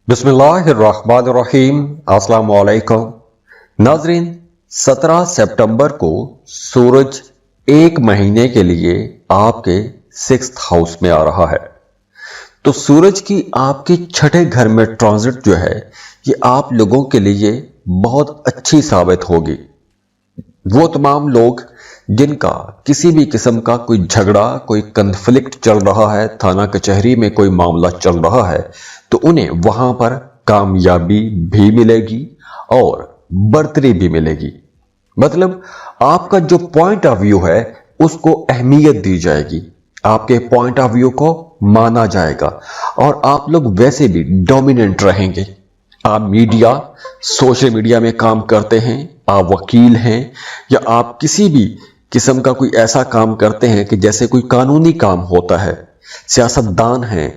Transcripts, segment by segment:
बिस्मिल्लाहिर्रहमानिर्रहीम। अस्सलाम वालेकुम नाजरीन। 17 सितंबर को सूरज एक महीने के लिए आपके 6th हाउस में आ रहा है। तो सूरज की आपके छठे घर में ट्रांजिट जो है ये आप लोगों के लिए बहुत अच्छी साबित होगी। वो तमाम लोग जिनका किसी भी किस्म का कोई झगड़ा, कोई कन्फ्लिक्ट चल रहा है, थाना कचहरी में कोई मामला चल रहा है, तो उन्हें वहां पर कामयाबी भी मिलेगी और बढ़तरी भी मिलेगी। मतलब आपका जो पॉइंट ऑफ व्यू है उसको अहमियत दी जाएगी, आपके पॉइंट ऑफ व्यू को माना जाएगा और आप लोग वैसे भी डोमिनेंट रहेंगे। आप मीडिया, सोशल मीडिया में काम करते हैं, आप वकील हैं या आप किसी भी किस्म का कोई ऐसा काम करते हैं कि जैसे कोई कानूनी काम होता है, सियासतदान हैं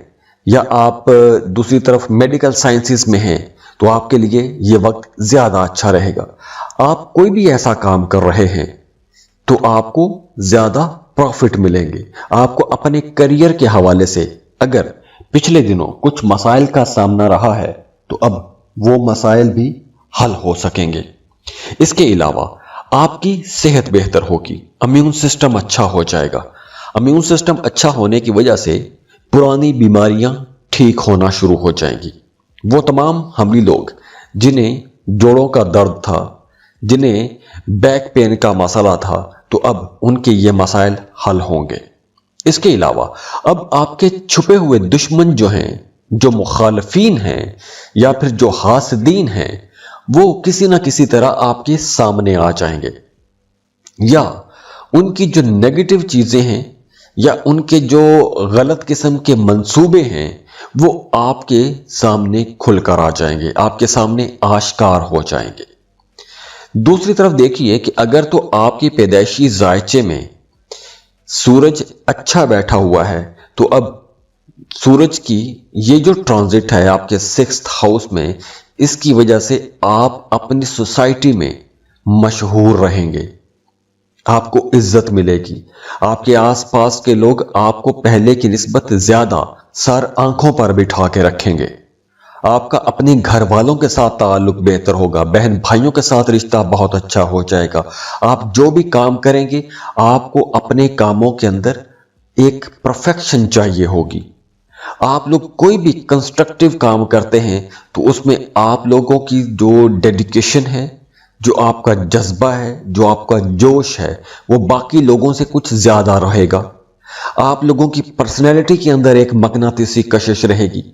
या आप दूसरी तरफ मेडिकल साइंसेस में हैं, तो आपके लिए ये वक्त ज्यादा अच्छा रहेगा। आप कोई भी ऐसा काम कर रहे हैं तो आपको ज्यादा प्रॉफिट मिलेंगे। आपको अपने करियर के हवाले से अगर पिछले दिनों कुछ मसाइल का सामना रहा है तो अब वो मसाइल भी हल हो सकेंगे। इसके अलावा आपकी सेहत बेहतर होगी, इम्यून सिस्टम अच्छा हो जाएगा। इम्यून सिस्टम अच्छा होने की वजह से पुरानी बीमारियां ठीक होना शुरू हो जाएंगी। वो तमाम हमली लोग जिन्हें जोड़ों का दर्द था, जिन्हें बैक पेन का मसला था, तो अब उनके ये मसाइल हल होंगे। इसके अलावा अब आपके छुपे हुए दुश्मन जो हैं, जो मुखालफीन हैं या फिर जो हासदीन हैं, वो किसी ना किसी तरह आपके सामने आ जाएंगे या उनकी जो नेगेटिव चीजें हैं या उनके जो गलत किस्म के मंसूबे हैं वो आपके सामने खुलकर आ जाएंगे, आपके सामने आश्कार हो जाएंगे। दूसरी तरफ देखिए कि अगर तो आपकी पैदाइशी जायचे में सूरज अच्छा बैठा हुआ है तो अब सूरज की ये जो ट्रांजिट है आपके 6th हाउस में, इसकी वजह से आप अपनी सोसाइटी में मशहूर रहेंगे, आपको इज्जत मिलेगी। आपके आसपास के लोग आपको पहले की निस्बत ज्यादा सर आंखों पर बिठा के रखेंगे। आपका अपने घर वालों के साथ ताल्लुक बेहतर होगा, बहन भाइयों के साथ रिश्ता बहुत अच्छा हो जाएगा। आप जो भी काम करेंगे आपको अपने कामों के अंदर एक परफेक्शन चाहिए होगी। आप लोग कोई भी कंस्ट्रक्टिव काम करते हैं तो उसमें आप लोगों की जो डेडिकेशन है, जो आपका जज्बा है, जो आपका जोश है, वो बाकी लोगों से कुछ ज्यादा रहेगा। आप लोगों की पर्सनैलिटी के अंदर एक मकनातीसी कशिश रहेगी।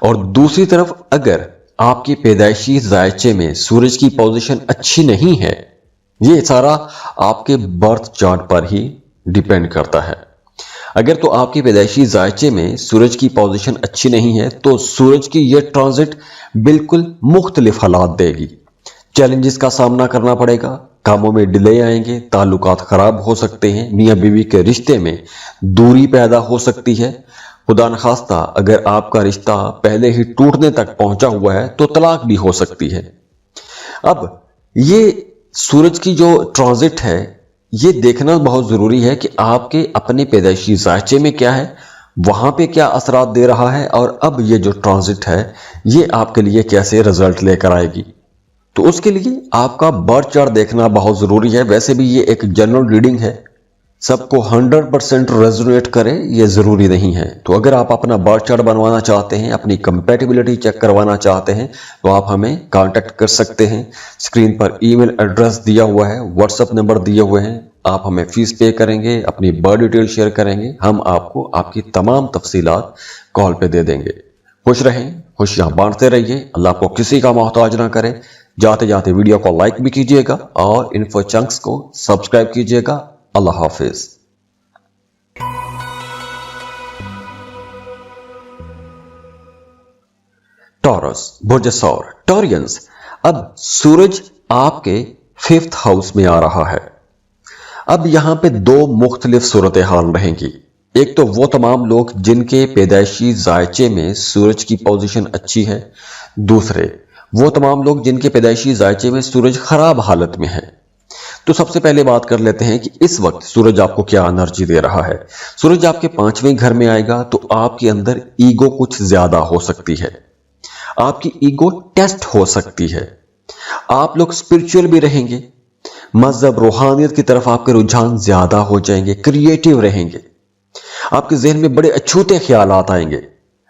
और दूसरी तरफ अगर आपकी पैदाइशी जायचे में सूरज की पोजीशन अच्छी नहीं है, ये सारा आपके बर्थ चार्ट पर ही डिपेंड करता है। अगर तो आपकी पैदाइशी जायचे में सूरज की पोजीशन अच्छी नहीं है तो सूरज की यह ट्रांजिट बिल्कुल मुख्तलिफ हालात देगी। चैलेंजेस का सामना करना पड़ेगा, कामों में डिले आएंगे, ताल्लुकात खराब हो सकते हैं, मियां बीवी के रिश्ते में दूरी पैदा हो सकती है। खुदा न खास्ता अगर आपका रिश्ता पहले ही टूटने तक पहुंचा हुआ है तो तलाक भी हो सकती है। अब ये सूरज की जो ट्रांजिट है ये देखना बहुत जरूरी है कि आपके अपने पैदाइशी जायचे में क्या है, वहां पे क्या असरात दे रहा है और अब ये जो ट्रांजिट है ये आपके लिए कैसे रिजल्ट लेकर आएगी। तो उसके लिए आपका बर्थ चार्ट देखना बहुत जरूरी है। वैसे भी ये एक जनरल रीडिंग है, सबको 100% रेजोनेट करे ये जरूरी नहीं है। तो अगर आप अपना बर्थ चार्ट बनवाना चाहते हैं, अपनी कंपैटिबिलिटी चेक करवाना चाहते हैं तो आप हमें कांटेक्ट कर सकते हैं। स्क्रीन पर ईमेल एड्रेस दिया हुआ है, व्हाट्सएप नंबर दिए हुए हैं। आप हमें फीस पे करेंगे, अपनी बर्थ डिटेल शेयर करेंगे, हम आपको आपकी तमाम तफसीलात कॉल पे दे देंगे। खुश रहें, खुशियां बांटते रहिए, अल्लाह को किसी का मोहताज ना करे। जाते जाते वीडियो को लाइक भी कीजिएगा और इन्फो चंक्स को सब्सक्राइब कीजिएगा। अल्लाह हाफिज। टॉरस, बुर्ज सौर, टॉरियंस, अब सूरज आपके 5th हाउस में आ रहा है। अब यहां पे दो मुख्तलिफ सूरत हाल रहेंगी। एक तो वो तमाम लोग जिनके पैदाइशी जायचे में सूरज की पोजीशन अच्छी है, दूसरे वो तमाम लोग जिनके पैदाइशी जायचे में सूरज खराब हालत में है। तो सबसे पहले बात कर लेते हैं कि इस वक्त सूरज आपको क्या एनर्जी दे रहा है। सूरज आपके 5वें घर में आएगा तो आपके अंदर ईगो कुछ ज्यादा हो सकती है। آپ کی ایگو ٹیسٹ ہو سکتی ہے، آپ لوگ اسپرچل بھی رہیں گے، مذہب روحانیت کی طرف آپ کے رجحان زیادہ ہو جائیں گے، کریٹیو رہیں گے، آپ کے ذہن میں بڑے اچھوتے خیالات آئیں گے۔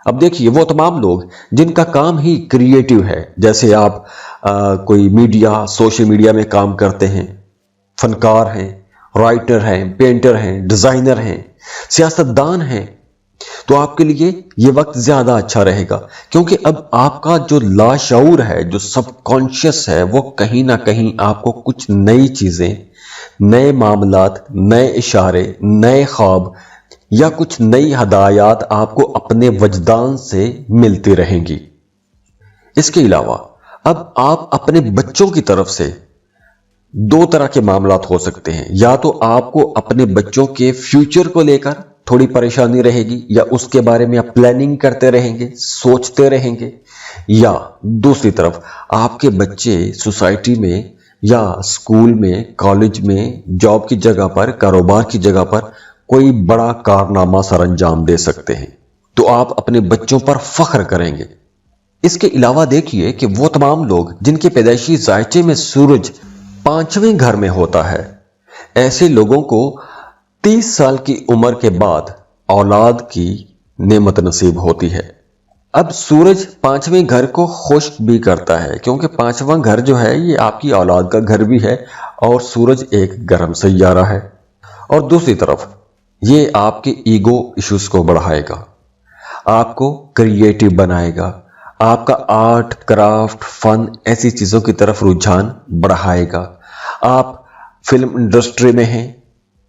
اب دیکھیے وہ تمام لوگ جن کا کام ہی کریٹیو ہے، جیسے آپ کوئی میڈیا سوشل میڈیا میں کام کرتے ہیں، فنکار ہیں، رائٹر ہیں، پینٹر ہیں، ڈیزائنر ہیں، سیاستدان ہیں، تو آپ کے لیے یہ وقت زیادہ اچھا رہے گا، کیونکہ اب آپ کا جو لاشعور ہے، جو سب کانشیس ہے، وہ کہیں نہ کہیں آپ کو کچھ نئی چیزیں، نئے معاملات، نئے اشارے، نئے خواب یا کچھ نئی ہدایات آپ کو اپنے وجدان سے ملتی رہیں گی۔ اس کے علاوہ اب آپ اپنے بچوں کی طرف سے دو طرح کے معاملات ہو سکتے ہیں، یا تو آپ کو اپنے بچوں کے فیوچر کو لے کر تھوڑی پریشانی رہے گی، یا اس کے بارے میں آپ پلاننگ کرتے رہیں گے، سوچتے رہیں گے، یا دوسری طرف آپ کے بچے سوسائٹی میں یا اسکول میں، کالج میں، جاب کی جگہ پر، کاروبار کی جگہ پر کوئی بڑا کارنامہ سر انجام دے سکتے ہیں، تو آپ اپنے بچوں پر فخر کریں گے۔ اس کے علاوہ دیکھیے کہ وہ تمام لوگ جن کے پیدائشی ذائچے میں سورج 5ویں گھر میں ہوتا ہے، ایسے لوگوں کو 30 سال کی عمر کے بعد اولاد کی نعمت نصیب ہوتی ہے۔ اب سورج 5ویں گھر کو خشک بھی کرتا ہے، کیونکہ 5واں گھر جو ہے یہ آپ کی اولاد کا گھر بھی ہے، اور سورج ایک گرم سیارہ ہے۔ اور دوسری طرف یہ آپ کے ایگو ایشوز کو بڑھائے گا، آپ کو کریٹیو بنائے گا، آپ کا آرٹ، کرافٹ، فن ایسی چیزوں کی طرف رجحان بڑھائے گا۔ آپ فلم انڈسٹری میں ہیں،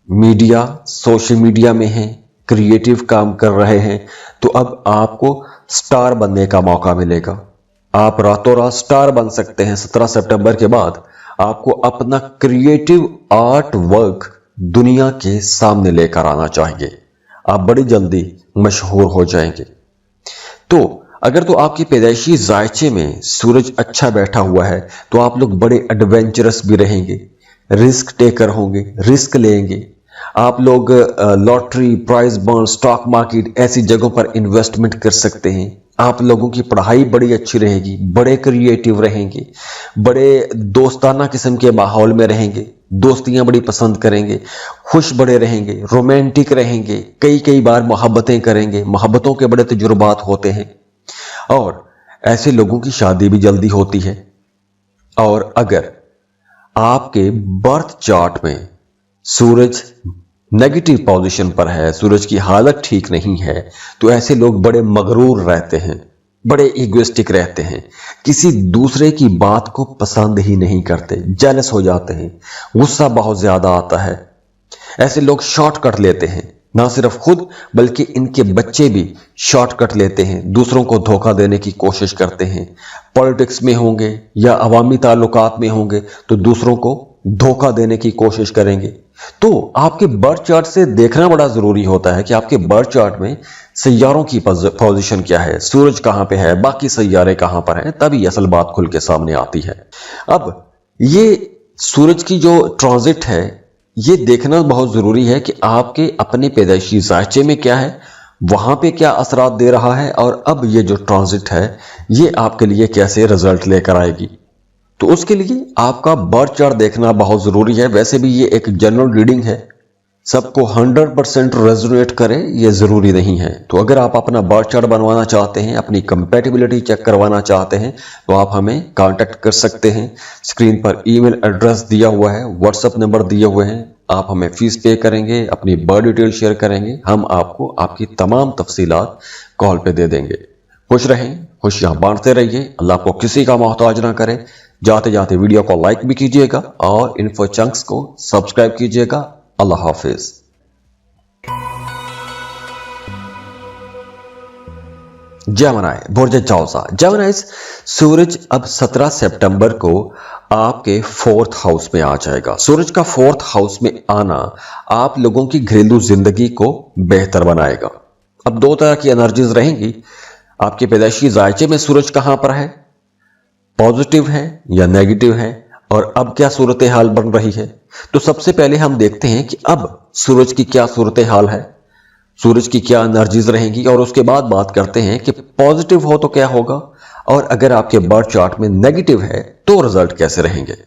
میڈیا، سوشل میڈیا میں ہیں، کریٹیو کام کر رہے ہیں، تو اب آپ کو سٹار بننے کا موقع ملے گا۔ آپ راتوں رات سٹار بن سکتے ہیں۔ 17 سپٹمبر کے بعد آپ کو اپنا کریٹیو آرٹ ورک دنیا کے سامنے لے کر آنا چاہیے، آپ بڑی جلدی مشہور ہو جائیں گے۔ تو اگر تو آپ کی پیدائشی ذائچے میں سورج اچھا بیٹھا ہوا ہے تو آپ لوگ بڑے ایڈونچرس بھی رہیں گے، رسک ٹیکر ہوں گے، رسک لیں گے، آپ لوگ lottery, prize bond, stock market ایسی جگہوں پر انویسٹمنٹ کر سکتے ہیں۔ آپ لوگوں کی پڑھائی بڑی اچھی رہے گی، بڑے کریٹیو رہیں گے، بڑے دوستانہ قسم کے ماحول میں رہیں گے، دوستیاں بڑی پسند کریں گے، خوش بڑے رہیں گے، رومانٹک رہیں گے، کئی بار محبتیں کریں گے، محبتوں کے بڑے تجربات ہوتے ہیں، اور ایسے لوگوں کی شادی بھی جلدی ہوتی ہے۔ اور اگر آپ کے برتھ چارٹ میں سورج نیگیٹو پوزیشن پر ہے، سورج کی حالت ٹھیک نہیں ہے، تو ایسے لوگ بڑے مغرور رہتے ہیں، بڑے ایگوئسٹک رہتے ہیں، کسی دوسرے کی بات کو پسند ہی نہیں کرتے، جیلس ہو جاتے ہیں، غصہ بہت زیادہ آتا ہے۔ ایسے لوگ شارٹ کٹ لیتے ہیں، نہ صرف خود بلکہ ان کے بچے بھی شارٹ کٹ لیتے ہیں، دوسروں کو دھوکہ دینے کی کوشش کرتے ہیں۔ پالیٹکس میں ہوں گے یا عوامی تعلقات میں ہوں گے تو دوسروں کو دھوکہ دینے کی کوشش کریں گے۔ تو آپ کے برتھ چارٹ سے دیکھنا بڑا ضروری ہوتا ہے کہ آپ کے برتھ چارٹ میں سیاروں کی پوزیشن کیا ہے، سورج کہاں پہ ہے، باقی سیارے کہاں پر ہیں، تبھی اصل بات کھل کے سامنے آتی ہے۔ اب یہ سورج کی جو ٹرانزٹ ہے یہ دیکھنا بہت ضروری ہے کہ آپ کے اپنے پیدائشی ذائچے میں کیا ہے، وہاں پہ کیا اثرات دے رہا ہے، اور اب یہ جو ٹرانزٹ ہے یہ آپ کے لیے کیسے رزلٹ لے کر آئے گی۔ تو اس کے لیے آپ کا برتھ چارٹ دیکھنا بہت ضروری ہے۔ ویسے بھی یہ ایک جنرل ریڈنگ ہے، سب کو 100% ریزونیٹ کرے یہ ضروری نہیں ہے۔ تو اگر آپ اپنا برتھ چارٹ بنوانا چاہتے ہیں، اپنی کمپیٹیبلٹی چیک کروانا چاہتے ہیں، تو آپ ہمیں کانٹیکٹ کر سکتے ہیں۔ اسکرین پر ای میل ایڈریس دیا ہوا ہے، واٹس ایپ نمبر دیے ہوئے ہیں، آپ ہمیں فیس پے کریں گے، اپنی برتھ ڈیٹیل شیئر کریں گے، ہم آپ کو آپ کی تمام تفصیلات کال پہ دے دیں گے۔ خوش رہیں، خوشیاں بانٹتے رہیے، اللہ آپ کو کسی کا محتاج نہ کرے۔ جاتے جاتے ویڈیو کو لائک بھی کیجیے گا اور انفو چنکس کو سبسکرائب کیجیے گا۔ اللہ حافظ۔ جیمنائی، برج جوزا۔ جیمنائز، سورج اب 17 سپٹمبر کو آپ کے 4تھ ہاؤس میں آ جائے گا۔ سورج کا 4تھ ہاؤس میں آنا آپ لوگوں کی گھریلو زندگی کو بہتر بنائے گا۔ اب دو طرح کی انرجیز رہیں گی۔ آپ کے پیدائشی ذائچے میں سورج کہاں پر ہے، پازیٹیو ہے یا نیگیٹو ہے، اور اب کیا صورتحال بن رہی ہے۔ تو سب سے پہلے ہم دیکھتے ہیں کہ اب سورج کی کیا صورتحال ہے، سورج کی کیا انرجیز رہیں گی، اور اس کے بعد بات کرتے ہیں کہ پازیٹیو ہو تو کیا ہوگا، और अगर आपके बर्थ चार्ट में नेगेटिव है तो रिजल्ट कैसे रहेंगे।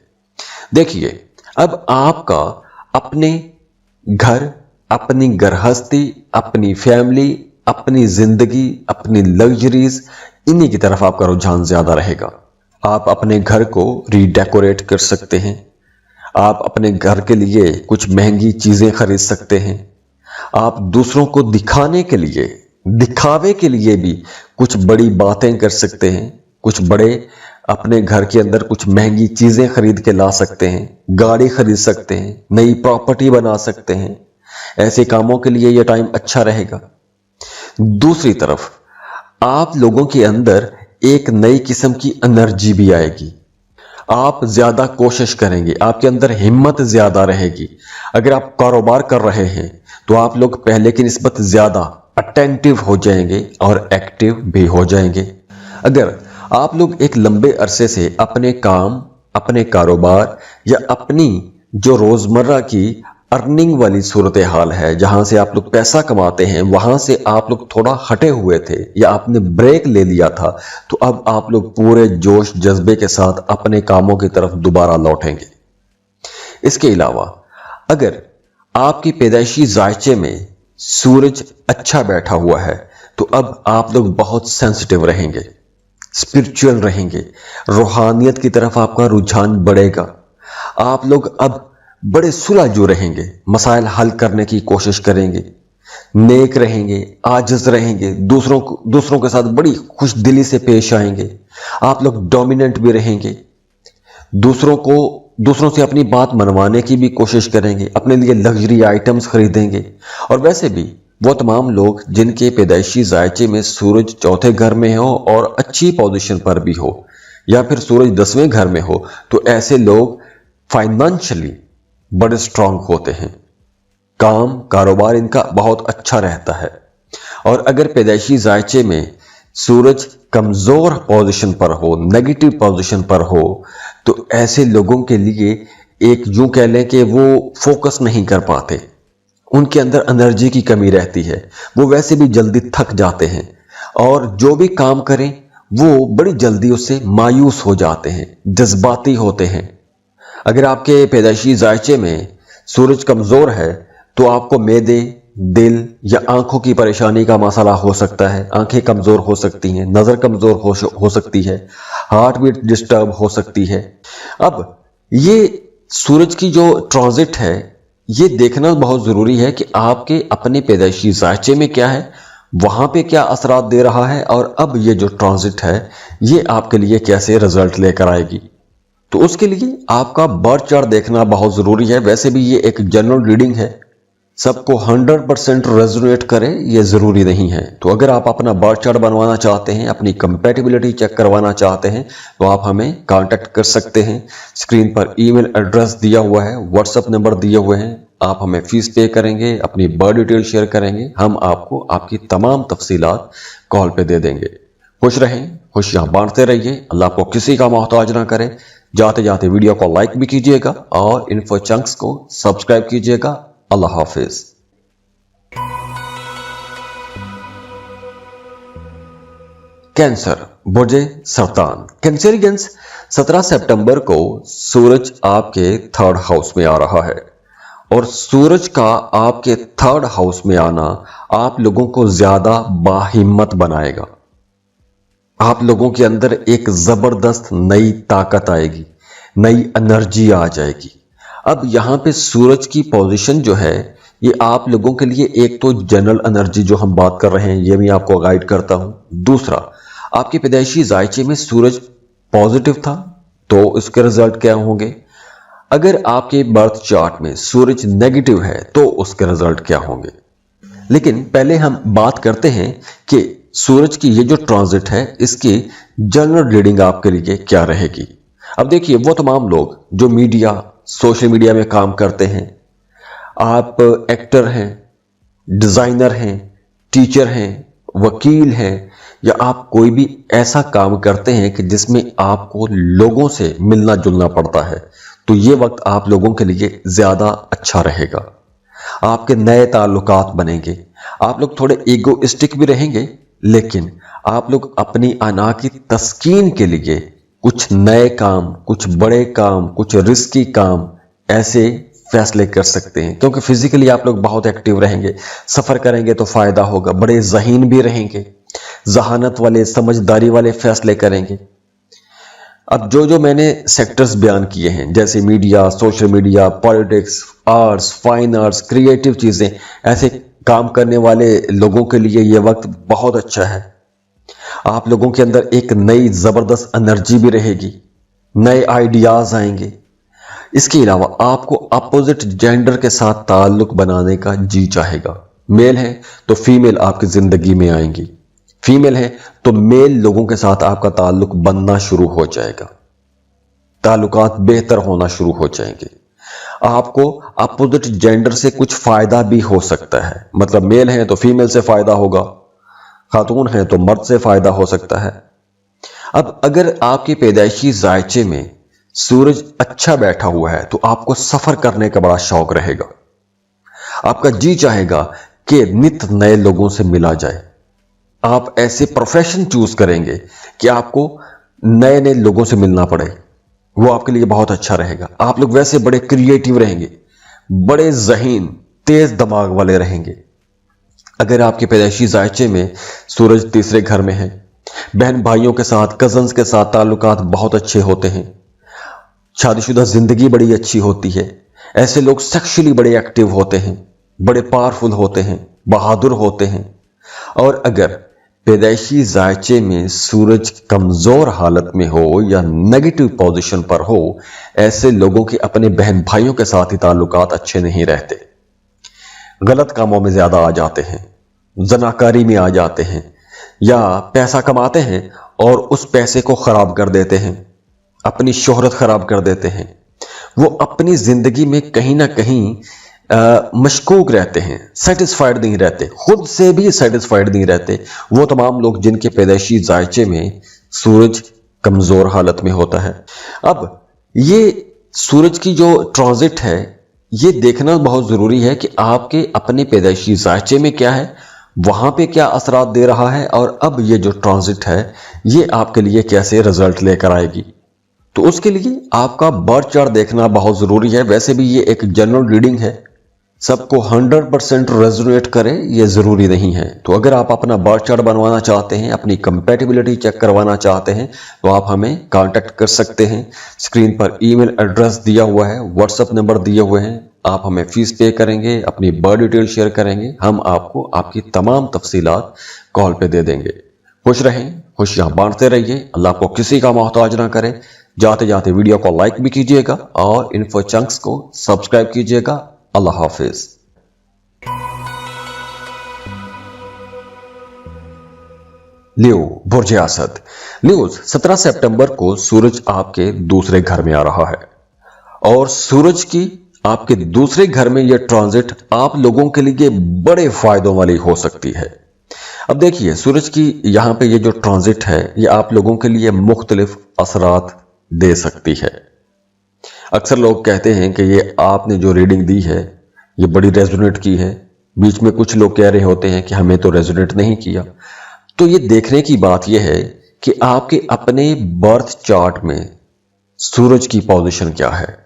देखिए, अब आपका अपने घर, अपनी गृहस्थी, अपनी फैमिली, अपनी जिंदगी, अपनी लग्जरीज, इन्हीं की तरफ आपका रुझान ज्यादा रहेगा। आप अपने घर को रीडेकोरेट कर सकते हैं, आप अपने घर के लिए कुछ महंगी चीजें खरीद सकते हैं, आप दूसरों को दिखाने के लिए, दिखावे के लिए भी कुछ बड़ी बातें कर सकते हैं, कुछ बड़े अपने घर के अंदर कुछ महंगी चीजें खरीद के ला सकते हैं, गाड़ी खरीद सकते हैं, नई प्रॉपर्टी बना सकते हैं। ऐसे कामों के लिए यह टाइम अच्छा रहेगा। दूसरी तरफ आप लोगों के अंदर एक नई किस्म की एनर्जी भी आएगी। आप ज्यादा कोशिश करेंगे, आपके अंदर हिम्मत ज्यादा रहेगी। अगर आप कारोबार कर रहे हैं तो आप लोग पहले की निस्बत ज्यादा अटेंटिव हो जाएंगे और एक्टिव भी हो जाएंगे। अगर आप लोग एक लंबे अरसे से अपने काम, अपने कारोबार या अपनी जो रोजमर्रा की अर्निंग वाली सूरत हाल है, जहां से आप लोग पैसा कमाते हैं, वहां से आप लोग थोड़ा हटे हुए थे या आपने ब्रेक ले लिया था, तो अब आप लोग पूरे जोश जज्बे के साथ अपने कामों की तरफ दोबारा लौटेंगे। इसके अलावा अगर आपकी पैदाइशी जायचे में सूरज अच्छा बैठा हुआ है तो अब आप लोग बहुत सेंसिटिव रहेंगे, स्पिरिचुअल रहेंगे, रूहानियत की तरफ आपका रुझान बढ़ेगा। आप लोग अब बड़े सुलझो रहेंगे, मसाइल हल करने की कोशिश करेंगे, नेक रहेंगे, आजिज रहेंगे, दूसरों के साथ बड़ी खुश दिली से पेश आएंगे। आप लोग डोमिनेंट भी रहेंगे, दूसरों से अपनी बात मनवाने की भी कोशिश करेंगे, अपने लिए लग्जरी आइटम्स खरीदेंगे। और वैसे भी वो तमाम लोग जिनके पैदाइशी जायचे में सूरज चौथे घर में हो और अच्छी पोजीशन पर भी हो, या फिर सूरज 10वें घर में हो, तो ऐसे लोग फाइनेंशियली बड़े स्ट्रांग होते हैं, काम कारोबार इनका बहुत अच्छा रहता है। और अगर पैदाइशी जायचे में सूरज कमजोर पोजीशन पर हो, नेगेटिव पोजीशन पर हो, तो ऐसे लोगों के लिए एक यूं कह लें कि वो फोकस नहीं कर पाते, उनके अंदर एनर्जी की कमी रहती है, वो वैसे भी जल्दी थक जाते हैं और जो भी काम करें वो बड़ी जल्दी उससे मायूस हो जाते हैं, जज्बाती होते हैं। अगर आपके पैदाइशी जायचे में सूरज कमजोर है तो आपको मैदे, दिल या आंखों की परेशानी का मसला हो सकता है, आंखें कमजोर हो सकती हैं, नजर कमजोर हो सकती है, हार्ट बीट डिस्टर्ब हो सकती है। अब ये सूरज की जो ट्रांजिट है, ये देखना बहुत जरूरी है कि आपके अपने पैदाइशी जायचे में क्या है, वहां पे क्या असरात दे रहा है, और अब ये जो ट्रांजिट है ये आपके लिए कैसे रिजल्ट लेकर आएगी। तो उसके लिए आपका बर्थ चार्ट देखना बहुत जरूरी है। वैसे भी ये एक जनरल रीडिंग है, सबको 100% रेजोनेट करे ये जरूरी नहीं है। तो अगर आप अपना बर्थ चार्ट बनवाना चाहते हैं, अपनी कंपैटिबिलिटी चेक करवाना चाहते हैं, तो आप हमें कांटेक्ट कर सकते हैं। स्क्रीन पर ईमेल एड्रेस दिया हुआ है, व्हाट्सएप नंबर दिए हुए हैं, आप हमें फीस पे करेंगे, अपनी बर्थ डिटेल शेयर करेंगे, हम आपको आपकी तमाम तफसीलात कॉल पे दे देंगे। खुश रहें, खुशियां बांटते रहिए, अल्लाह को किसी का मोहताज ना करे। जाते जाते वीडियो को लाइक भी कीजिएगा और इन्फो चंक्स को सब्सक्राइब कीजिएगा। अल्लाह हाफिज। कैंसर, बुर्जे सरतान। कैंसरियंस, 17 सितंबर को सूरज आपके 3rd हाउस में आ रहा है और सूरज का आपके 3rd हाउस में आना आप लोगों को ज्यादा बाहिम्मत बनाएगा। आप लोगों के अंदर एक जबरदस्त नई ताकत आएगी, नई एनर्जी आ जाएगी। अब यहां पे सूरज की पोजीशन जो है ये आप लोगों के लिए एक तो जनरल एनर्जी जो हम बात कर रहे हैं ये भी आपको गाइड करता हूं। दूसरा, आपके पैदाइशी जायचे में सूरज पॉजिटिव था तो इसके रिजल्ट क्या होंगे। अगर आपके बर्थ चार्ट में सूरज नेगेटिव है तो उसके रिजल्ट क्या होंगे। लेकिन पहले हम बात करते हैं कि सूरज की ये जो ट्रांजिट है इसकी जनरल रीडिंग आपके लिए क्या रहेगी। अब देखिए, वो तमाम लोग जो मीडिया, सोशल मीडिया में काम करते हैं, आप एक्टर हैं, डिजाइनर हैं, टीचर हैं, वकील हैं, या आप कोई भी ऐसा काम करते हैं कि जिसमें आपको लोगों से मिलना जुलना पड़ता है, तो ये वक्त आप लोगों के लिए ज्यादा अच्छा रहेगा। आपके नए ताल्लुकात बनेंगे, आप लोग थोड़े ईगोइस्टिक भी रहेंगे, लेकिन आप लोग अपनी अना की तस्कीन के लिए कुछ नए काम, कुछ बड़े काम, कुछ रिस्की काम ऐसे फैसले कर सकते हैं, क्योंकि फिजिकली आप लोग बहुत एक्टिव रहेंगे, सफर करेंगे तो फायदा होगा, बड़े ज़हीन भी रहेंगे, जहानत वाले, समझदारी वाले फैसले करेंगे। अब जो मैंने सेक्टर्स बयान किए हैं, जैसे media, social media, politics, arts, fine arts, creative चीज़ें, ऐसे काम करने वाले लोगों के लिए ये वक्त बहुत अच्छा है। आप लोगों के अंदर एक नई ज़बरदस्त एनर्जी भी रहेगी, नए आइडियाज़ आएंगे। इसके अलावा आपको अपोजिट जेंडर के साथ ताल्लुक बनाने का जी चाहेगा। मेल है तो फीमेल आपकी ज़िंदगी में आएंगी, फीमेल है तो मेल लोगों के साथ आपका ताल्लुक बनना शुरू हो जाएगा, ताल्लुकात बेहतर होना शुरू हो जाएंगे। आपको अपोजिट जेंडर से कुछ फायदा भी हो सकता है, मतलब मेल है तो फीमेल से फायदा होगा, खातून है तो मर्द से फायदा हो सकता है। अब अगर आपके पैदाइशी जायचे में सूरज अच्छा बैठा हुआ है तो आपको सफर करने का बड़ा शौक रहेगा, आपका जी चाहेगा कि नित नए लोगों से मिला जाए। आप ऐसे प्रोफेशन चूज करेंगे कि आपको नए नए लोगों से मिलना पड़े, वो आपके लिए बहुत अच्छा रहेगा। आप लोग वैसे बड़े क्रिएटिव रहेंगे, बड़े ज़हीन, तेज दिमाग वाले रहेंगे। अगर आपके पैदाइशी जायचे में सूरज तीसरे घर में है, बहन भाइयों के साथ, कजन्स के साथ ताल्लुकात बहुत अच्छे होते हैं, शादीशुदा जिंदगी बड़ी अच्छी होती है। ऐसे लोग सेक्सुअली बड़े एक्टिव होते हैं, बड़े पावरफुल होते हैं, बहादुर होते हैं। और अगर पैदाइशी जायचे में सूरज कमजोर हालत में हो या नेगेटिव पोजीशन पर हो, ऐसे लोगों के अपने बहन भाइयों के साथ ही ताल्लुकात अच्छे नहीं रहते, गलत कामों में ज्यादा आ जाते हैं, जनाकारी में आ जाते हैं, या पैसा कमाते हैं और उस पैसे को खराब कर देते हैं, अपनी शोहरत खराब कर देते हैं। वो अपनी जिंदगी में कहीं ना कहीं मशकूक रहते हैं, सेटिस्फाइड नहीं रहते, खुद से भी सेटिस्फाइड नहीं रहते। वो तमाम लोग जिनके पैदाइशी जायचे में सूरज कमजोर हालत में होता है। अब ये सूरज की जो ट्रांजिट है, ये देखना बहुत जरूरी है कि आपके अपने पैदाइशी जायचे में क्या है, वहां पे क्या असरात दे रहा है, और अब ये जो ट्रांजिट है ये आपके लिए कैसे रिजल्ट लेकर आएगी। तो उसके लिए आपका बर्थ चार्ट देखना बहुत जरूरी है। वैसे भी ये एक जनरल रीडिंग है, सबको 100% रेजोनेट करे ये जरूरी नहीं है। तो अगर आप अपना बर्थ चार्ट बनवाना चाहते हैं, अपनी कंपैटिबिलिटी चेक करवाना चाहते हैं, तो आप हमें कांटेक्ट कर सकते हैं। स्क्रीन पर ईमेल एड्रेस दिया हुआ है, व्हाट्सएप नंबर दिए हुए हैं। आप हमें फीस पे करेंगे, अपनी बर्थ डिटेल शेयर करेंगे, हम आपको आपकी तमाम तफसीलात कॉल पे दे देंगे। खुश रहें, खुशियां बांटते रहिए, अल्लाह आपको किसी का मोहताज ना करे। जाते जाते वीडियो को लाइक भी कीजिएगा और इन्फो चंक्स को सब्सक्राइब कीजिएगा। अल्लाह हाफिज। लियो बुर्ज असद। न्यूज 17 सितंबर को सूरज आपके दूसरे घर में आ रहा है, और सूरज की आपके दूसरे घर में यह ट्रांजिट आप लोगों के लिए बड़े फायदों वाली हो सकती है। अब देखिए, सूरज की यहां पे ये जो ट्रांजिट है, ये आप लोगों के लिए मुख्तलिफ असरात दे सकती है। अक्सर लोग कहते हैं कि ये आपने जो रीडिंग दी है ये बड़ी रेजोनेट की है, बीच में कुछ लोग कह रहे होते हैं कि हमें तो रेजोनेट नहीं किया। तो ये देखने की बात यह है कि आपके अपने बर्थ चार्ट में सूरज की पोजीशन क्या है,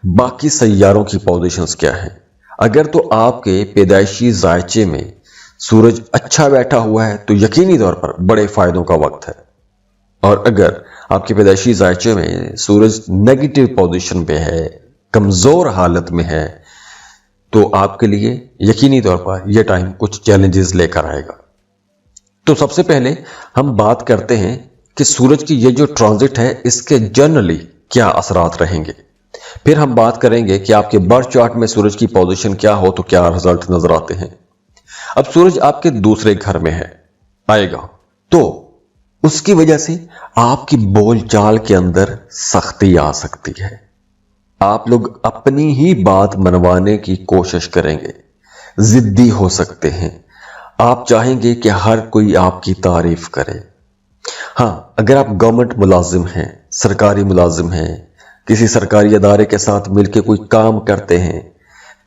बाकी सैयारों की पोजीशंस क्या है। अगर तो आपके पैदाइशी जायचे में सूरज अच्छा बैठा हुआ है तो यकीनी तौर पर बड़े फायदों का वक्त है, और अगर आपके पैदाइशी जायचे में सूरज नेगेटिव पोजीशन पे है, कमजोर हालत में है, तो आपके लिए यकीनी तौर पर यह टाइम कुछ चैलेंजेस लेकर आएगा। तो सबसे पहले हम बात करते हैं कि सूरज की ये जो ट्रांजिट है इसके जनरली क्या असरात रहेंगे। फिर हम बात करेंगे कि आपके बर्थ चार्ट में सूरज की पोजीशन क्या हो तो क्या रिजल्ट नजर आते हैं। अब सूरज आपके दूसरे घर में है, आएगा, तो उसकी वजह से आपकी बोलचाल के अंदर सख्ती आ सकती है। आप लोग अपनी ही बात मनवाने की कोशिश करेंगे, जिद्दी हो सकते हैं, आप चाहेंगे कि हर कोई आपकी तारीफ करे। हाँ, अगर आप गवर्नमेंट मुलाजिम हैं, सरकारी मुलाजिम हैं, किसी सरकारी अदारे के साथ मिलकर कोई काम करते हैं,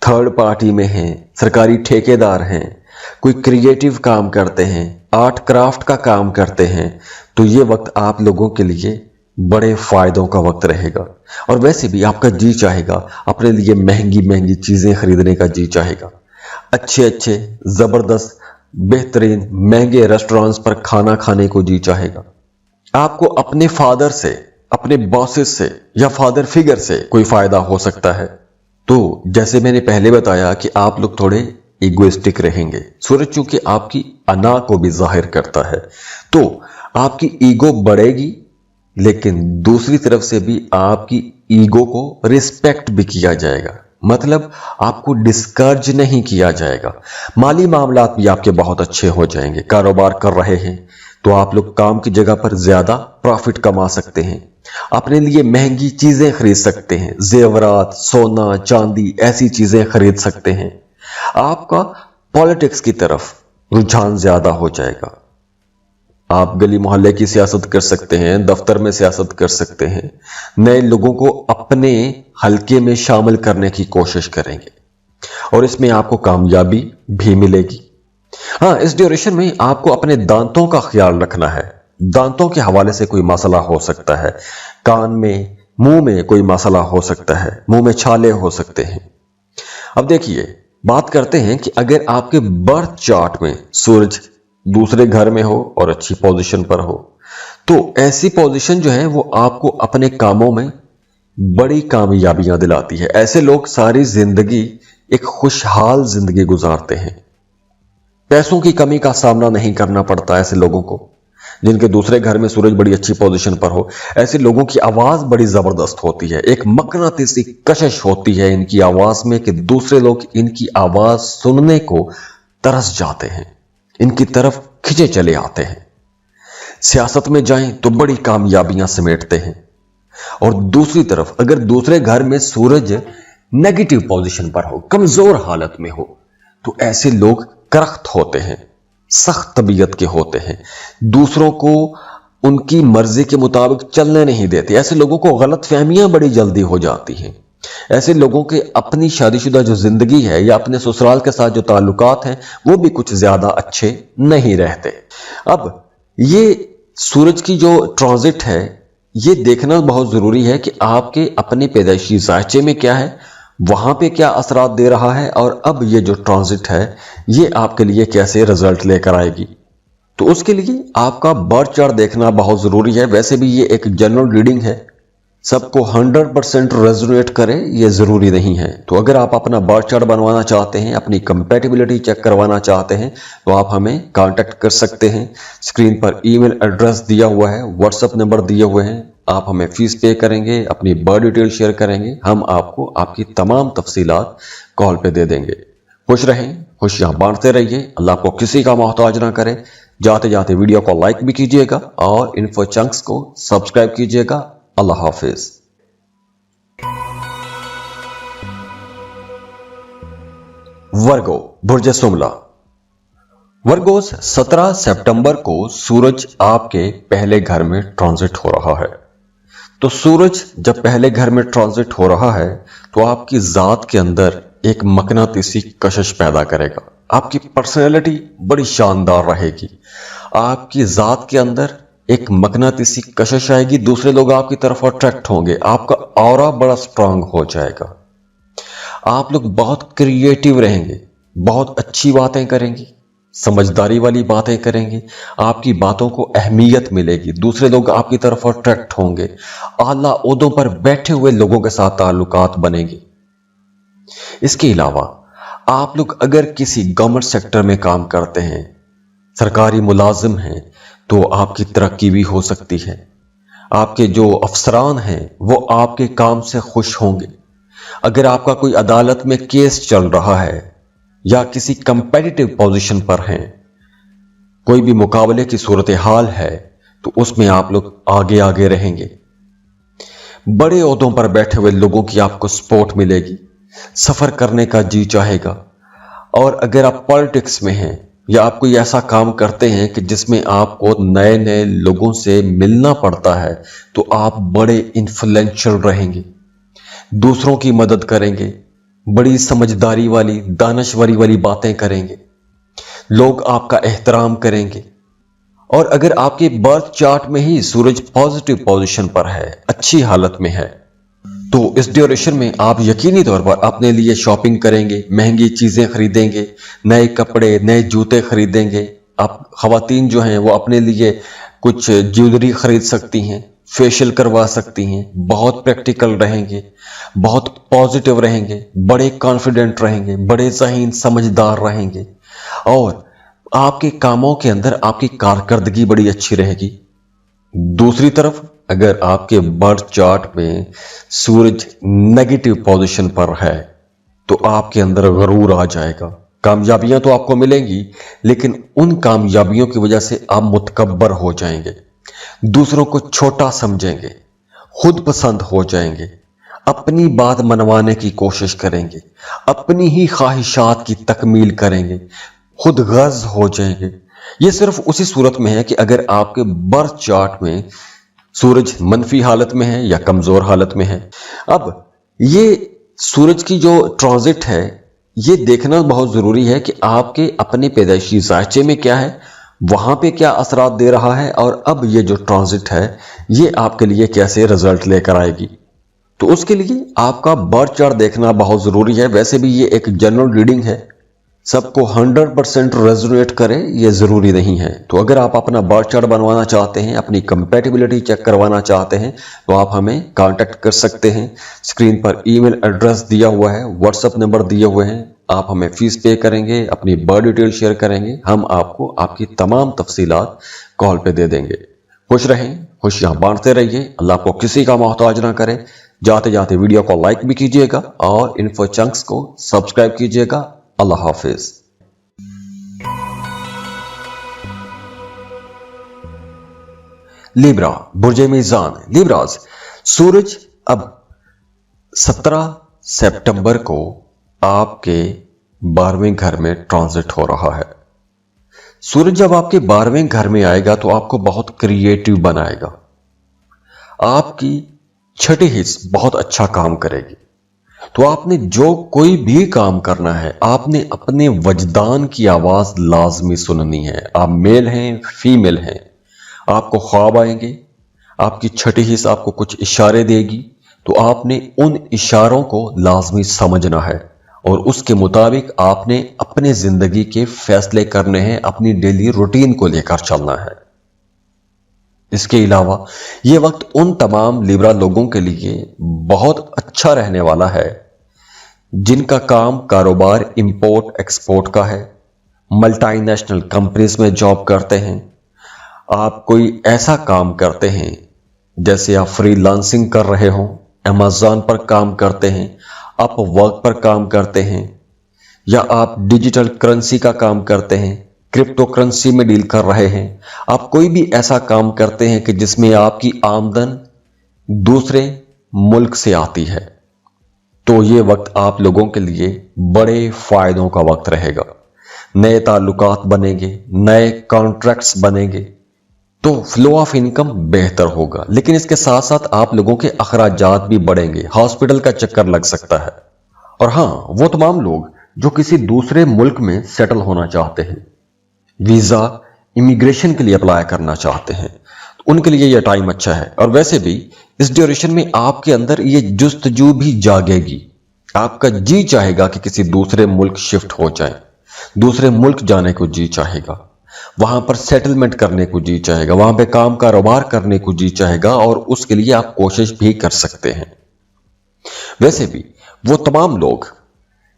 थर्ड पार्टी में हैं, सरकारी ठेकेदार हैं, कोई क्रिएटिव काम करते हैं, आर्ट क्राफ्ट का काम करते हैं, तो ये वक्त आप लोगों के लिए बड़े फायदों का वक्त रहेगा। और वैसे भी आपका जी चाहेगा, अपने लिए महंगी महंगी चीजें खरीदने का जी चाहेगा, अच्छे अच्छे जबरदस्त बेहतरीन महंगे रेस्टोरेंट्स पर खाना खाने को जी चाहेगा। आपको अपने फादर से, अपने बॉसेस से या फादर फिगर से कोई फायदा हो सकता है। तो जैसे मैंने पहले बताया कि आप लोग थोड़े इगोइस्टिक रहेंगे। सूरज चूंकि आपकी अना को भी जाहिर करता है, तो आपकी ईगो बढ़ेगी, लेकिन दूसरी तरफ से भी आपकी ईगो को रिस्पेक्ट भी किया जाएगा, मतलब आपको डिस्करेज नहीं किया जाएगा। माली मामलात भी आपके बहुत अच्छे हो जाएंगे। कारोबार कर रहे हैं तो आप लोग काम की जगह पर ज्यादा प्रॉफिट कमा सकते हैं, अपने लिए महंगी चीजें खरीद सकते हैं, जेवरात, सोना, चांदी, ऐसी चीजें खरीद सकते हैं। आपका पॉलिटिक्स की तरफ रुझान ज्यादा हो जाएगा। आप गली मोहल्ले की सियासत कर सकते हैं, दफ्तर में सियासत कर सकते हैं, नए लोगों को अपने हलके में शामिल करने की कोशिश करेंगे और इसमें आपको कामयाबी भी मिलेगी। हाँ, इस ड्यूरेशन में आपको अपने दांतों का ख्याल रखना है। दांतों के हवाले से कोई मसला हो सकता है, कान में, मुंह में कोई मसला हो सकता है, मुंह में छाले हो सकते हैं। अब देखिए, बात करते हैं कि अगर आपके बर्थ चार्ट में सूरज दूसरे घर में हो और अच्छी पोजीशन पर हो, तो ऐसी पोजीशन जो है वो आपको अपने कामों में बड़ी कामयाबियां दिलाती है। ऐसे लोग सारी जिंदगी एक खुशहाल जिंदगी गुजारते हैं। पैसों की कमी का सामना नहीं करना पड़ता ऐसे लोगों को, जिनके दूसरे घर में सूरज बड़ी अच्छी पोजीशन पर हो। ऐसे लोगों की आवाज बड़ी जबरदस्त होती है, एक मकनातीसी कशिश होती है इनकी आवाज में कि दूसरे लोग इनकी आवाज सुनने को तरस जाते हैं, इनकी तरफ खिंचे चले आते हैं। सियासत में जाएं तो बड़ी कामयाबियां समेटते हैं। और दूसरी तरफ अगर दूसरे घर में सूरज नेगेटिव पोजीशन पर हो, कमजोर हालत में हो, तो ऐसे लोग करख्त होते हैं, सख्त तबीयत के होते हैं, दूसरों को उनकी मर्जी के मुताबिक चलने नहीं देते। ऐसे लोगों को गलत फहमियां बड़ी जल्दी हो जाती हैं। ऐसे लोगों के अपनी शादीशुदा जो जिंदगी है या अपने ससुराल के साथ जो ताल्लुकात हैं वो भी कुछ ज्यादा अच्छे नहीं रहते। अब ये सूरज की जो ट्रांजिट है ये देखना बहुत जरूरी है कि आपके अपने पैदाइशी जायचे में क्या है, वहां पे क्या असरात दे रहा है, और अब ये जो ट्रांजिट है ये आपके लिए कैसे रिजल्ट लेकर आएगी। तो उसके लिए आपका बर्थ चार्ट देखना बहुत जरूरी है। वैसे भी ये एक जनरल रीडिंग है, सबको 100% रेजोनेट करे ये जरूरी नहीं है। तो अगर आप अपना बर्थ चार्ट बनवाना चाहते हैं, अपनी कंपैटिबिलिटी चेक करवाना चाहते हैं, तो आप हमें कांटेक्ट कर सकते हैं। स्क्रीन पर ईमेल एड्रेस दिया हुआ है, व्हाट्सएप नंबर दिए हुए हैं। आप हमें फीस पे करेंगे, अपनी बर्थ डिटेल शेयर करेंगे, हम आपको आपकी तमाम तफसीलात कॉल पे दे देंगे। खुश रहें, खुशियां बांटते रहिए, अल्लाह आपको किसी का मोहताज ना करे। जाते जाते वीडियो को लाइक भी कीजिएगा और इन्फो चंक्स को सब्सक्राइब कीजिएगा। अल्लाह हाफिज। वर्गो, बुर्ज सुमला। वर्गोस 17 सितंबर को सूरज आपके पहले घर में ट्रांजिट हो रहा है। तो सूरज जब पहले घर में ट्रांजिट हो रहा है तो आपकी जात के अंदर एक मकनातीसी कशिश पैदा करेगा। आपकी पर्सनैलिटी बड़ी शानदार रहेगी, आपकी जात के अंदर एक मकनातीसी कशिश आएगी, दूसरे लोग आपकी तरफ अट्रैक्ट होंगे, आपका ऑरा बड़ा स्ट्रांग हो जाएगा। आप लोग बहुत क्रिएटिव रहेंगे, बहुत अच्छी बातें करेंगे, समझदारी वाली बातें करेंगे, आपकी बातों को अहमियत मिलेगी, दूसरे लोग आपकी तरफ अट्रैक्ट होंगे, आला ओहदों पर बैठे हुए लोगों के साथ ताल्लुकात बनेंगे। इसके अलावा आप लोग अगर किसी गवर्नमेंट सेक्टर में काम करते हैं, सरकारी मुलाजिम हैं, तो आपकी तरक्की भी हो सकती है। आपके जो अफसरान हैं वो आपके काम से खुश होंगे। अगर आपका कोई अदालत में केस चल रहा है या किसी कंपेटिटिव पोजीशन पर हैं, कोई भी मुकाबले की सूरत हाल है, तो उसमें आप लोग आगे आगे रहेंगे। बड़े ओहदों पर बैठे हुए लोगों की आपको सपोर्ट मिलेगी, सफर करने का जी चाहेगा। और अगर आप पॉलिटिक्स में हैं या आप कोई ऐसा काम करते हैं कि जिसमें आपको नए नए लोगों से मिलना पड़ता है, तो आप बड़े इन्फ्लुएंशियल रहेंगे, दूसरों की मदद करेंगे, बड़ी समझदारी वाली, दानश्वरी वाली बातें करेंगे। लोग आपका एहतराम करेंगे। और अगर आपके बर्थ चार्ट में ही सूरज पॉजिटिव पोजीशन पर है, अच्छी हालत में है, तो इस ड्यूरेशन में आप यकीनी तौर पर अपने लिए शॉपिंग करेंगे, महंगी चीजें खरीदेंगे, नए कपड़े, नए जूते खरीदेंगे। आप खवातीन जो हैं वो अपने लिए कुछ ज्वेलरी खरीद सकती हैं, फेशियल करवा सकती हैं, बहुत प्रैक्टिकल रहेंगे, बहुत पॉजिटिव रहेंगे, बड़े कॉन्फिडेंट रहेंगे, बड़े ज़हीन समझदार रहेंगे, और आपके कामों के अंदर आपकी कारकर्दगी बड़ी अच्छी रहेगी। दूसरी तरफ अगर आपके बर्थ चार्ट में सूरज नेगेटिव पोजीशन पर है तो आपके अंदर गरूर आ जाएगा। कामयाबियां तो आपको मिलेंगी, लेकिन उन कामयाबियों की वजह से आप मुतकब्बर हो जाएंगे, दूसरों को छोटा समझेंगे, खुद पसंद हो जाएंगे, अपनी बात मनवाने की कोशिश करेंगे, अपनी ही ख्वाहिशात की तकमील करेंगे, खुद गर्ज हो जाएंगे। ये सिर्फ उसी सूरत में है कि अगर आपके बर्थ चार्ट में सूरज मनफी हालत में है या कमजोर हालत में है। अब ये सूरज की जो ट्रांजिट है, ये देखना बहुत जरूरी है कि आपके अपने पैदाइशी ज़ायचे में क्या है, वहां पे क्या असरात दे रहा है, और अब ये जो ट्रांजिट है ये आपके लिए कैसे रिजल्ट लेकर आएगी। तो उसके लिए आपका बर्थ चार्ट देखना बहुत जरूरी है। वैसे भी ये एक जनरल रीडिंग है, सबको 100% रेजोनेट करे ये ज़रूरी नहीं है। तो अगर आप अपना बर्थ चार्ट बनवाना चाहते हैं, अपनी कंपैटिबिलिटी चेक करवाना चाहते हैं, तो आप हमें कांटेक्ट कर सकते हैं। स्क्रीन पर ईमेल एड्रेस दिया हुआ है, व्हाट्सएप नंबर दिए हुए हैं। आप हमें फीस पे करेंगे, अपनी बर्थ डिटेल शेयर करेंगे, हम आपको आपकी तमाम तफसीलात कॉल पे दे देंगे। खुश रहें, खुशियाँ बांटते रहिए, अल्लाह आपको किसी का मोहताज ना करे। जाते जाते वीडियो को लाइक भी कीजिएगा और इन्फो चंक्स को सब्सक्राइब कीजिएगा। अल्लाह हाफिज। लिब्रा, बुर्जे मीज़ान, लिब्राज, सूरज अब 17 सितंबर को आपके 12वें घर में ट्रांजिट हो रहा है। सूरज जब आपके 12वें घर में आएगा तो आपको बहुत क्रिएटिव बनाएगा, आपकी छठी हिस्स बहुत अच्छा काम करेगी। तो आपने जो कोई भी काम करना है, आपने अपने वजदान की आवाज लाजमी सुननी है। आप मेल हैं, फीमेल हैं, आपको ख्वाब आएंगे, आपकी छठी हिस्स आपको कुछ इशारे देगी, तो आपने उन इशारों को लाजमी समझना है और उसके मुताबिक आपने अपने जिंदगी के फैसले करने हैं, अपनी डेली रूटीन को लेकर चलना है। इसके अलावा यह वक्त उन तमाम लिब्रा लोगों के लिए बहुत अच्छा रहने वाला है जिनका काम कारोबार इंपोर्ट एक्सपोर्ट का है, मल्टीनेशनल कंपनीज में जॉब करते हैं, आप कोई ऐसा काम करते हैं जैसे आप फ्रीलांसिंग कर रहे हो, अमेज़न पर काम करते हैं, आप वर्क पर काम करते हैं, या आप डिजिटल करेंसी का काम करते हैं, क्रिप्टो करेंसी में डील कर रहे हैं, आप कोई भी ऐसा काम करते हैं कि जिसमें आपकी आमदन दूसरे मुल्क से आती है, तो ये वक्त आप लोगों के लिए बड़े फायदों का वक्त रहेगा। नए ताल्लुकात बनेंगे, नए कॉन्ट्रैक्ट्स बनेंगे, तो फ्लो ऑफ इनकम बेहतर होगा। लेकिन इसके साथ साथ आप लोगों के अखराजात भी बढ़ेंगे, हॉस्पिटल का चक्कर लग सकता है। और हाँ, वो तमाम लोग जो किसी दूसरे मुल्क में सेटल होना चाहते हैं, वीजा इमिग्रेशन के लिए अप्लाई करना चाहते हैं, तो उनके लिए यह टाइम अच्छा है। और वैसे भी इस ड्यूरेशन में आपके अंदर ये जुस्तजू भी जागेगी, आपका जी चाहेगा कि किसी दूसरे मुल्क शिफ्ट हो जाए, दूसरे मुल्क जाने को जी चाहेगा, वहां पर सेटलमेंट करने को जी चाहेगा, वहां पे काम कारोबार करने को जी चाहेगा, और उसके लिए आप कोशिश भी कर सकते हैं। वैसे भी वो तमाम लोग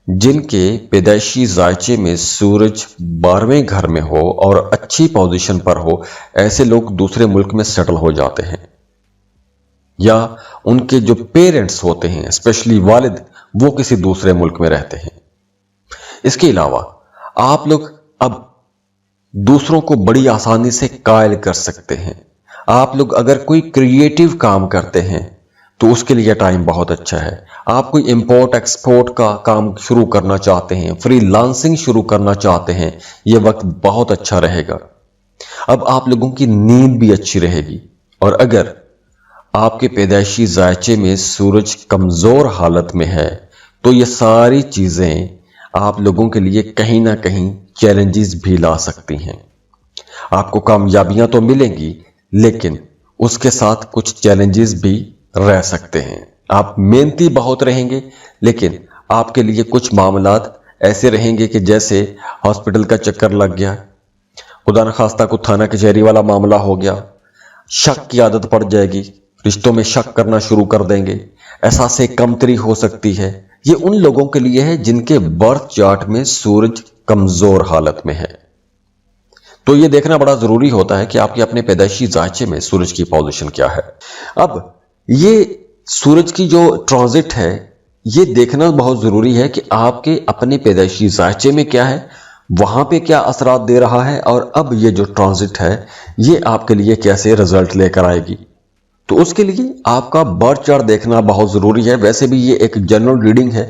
जिनके पैदाइशी जायचे में सूरज 12वें घर में हो और अच्छी पोजीशन पर हो, ऐसे लोग दूसरे मुल्क में सेटल हो जाते हैं, या उनके जो पेरेंट्स होते हैं, स्पेशली वालिद, वो किसी दूसरे मुल्क में रहते हैं। इसके अलावा आप लोग अब दूसरों को बड़ी आसानी से कायल कर सकते हैं। आप लोग अगर कोई क्रिएटिव काम करते हैं तो उसके लिए टाइम बहुत अच्छा है। आप कोई इंपोर्ट एक्सपोर्ट का काम शुरू करना चाहते हैं, फ्रीलांसिंग शुरू करना चाहते हैं, यह वक्त बहुत अच्छा रहेगा। अब आप लोगों की नींद भी अच्छी रहेगी। और अगर आपके पैदाइशी जायचे में सूरज कमजोर हालत में है तो ये सारी चीजें आप लोगों के लिए कहीं ना कहीं चैलेंजेस भी ला सकती हैं। आपको कामयाबियां तो मिलेंगी, लेकिन उसके साथ कुछ चैलेंजेस भी रह सकते हैं। आप मेहनती बहुत रहेंगे, लेकिन आपके लिए कुछ मामलात ऐसे रहेंगे कि जैसे हॉस्पिटल का चक्कर लग गया, खुदा न खास्ता को थाना कचहरी वाला मामला हो गया, शक की आदत पड़ जाएगी, रिश्तों में शक करना शुरू कर देंगे, एहसासे कमतरी हो सकती है। ये उन लोगों के लिए है जिनके बर्थ चार्ट में सूरज कमजोर हालत में है। तो ये देखना बड़ा जरूरी होता है कि आपके अपने पैदाइशी जायचे में सूरज की पोजीशन क्या है। अब ये सूरज की जो ट्रांजिट है, ये देखना बहुत जरूरी है कि आपके अपने पैदाइशी जायचे में क्या है, वहां पे क्या असरात दे रहा है, और अब ये जो ट्रांजिट है ये आपके लिए कैसे रिजल्ट लेकर आएगी। तो उसके लिए आपका बर्थ चार्ट देखना बहुत जरूरी है। वैसे भी ये एक जनरल रीडिंग है,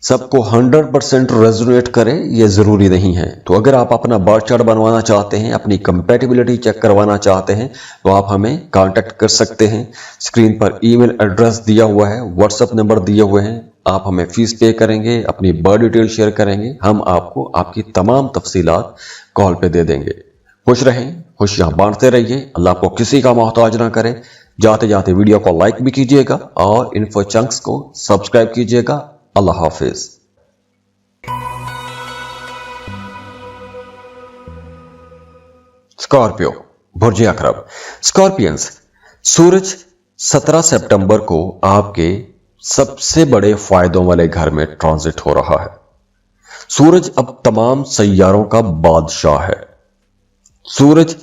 सबको 100% रेजोनेट करे ये जरूरी नहीं है। तो अगर आप अपना बर्थ चार्ट बनवाना चाहते हैं, अपनी कंपैटिबिलिटी चेक करवाना चाहते हैं, तो आप हमें कांटेक्ट कर सकते हैं। स्क्रीन पर ईमेल एड्रेस दिया हुआ है, व्हाट्सएप नंबर दिए हुए हैं। आप हमें फीस पे करेंगे, अपनी बर्थ डिटेल शेयर करेंगे, हम आपको आपकी तमाम तफसीलात कॉल पे दे देंगे। खुश रहें, खुशियां बांटते रहिए, अल्लाह आपको किसी का मोहताज ना करे। जाते जाते वीडियो को लाइक भी कीजिएगा और इन्फो चंक्स को सब्सक्राइब कीजिएगा। अल्लाह हाफिज। स्कॉर्पियो, बुर्ज अकरब। स्कॉर्पियंस, सूरज 17 सितंबर को आपके सबसे बड़े फायदों वाले घर में ट्रांजिट हो रहा है। सूरज अब तमाम सैयारों का बादशाह है। सूरज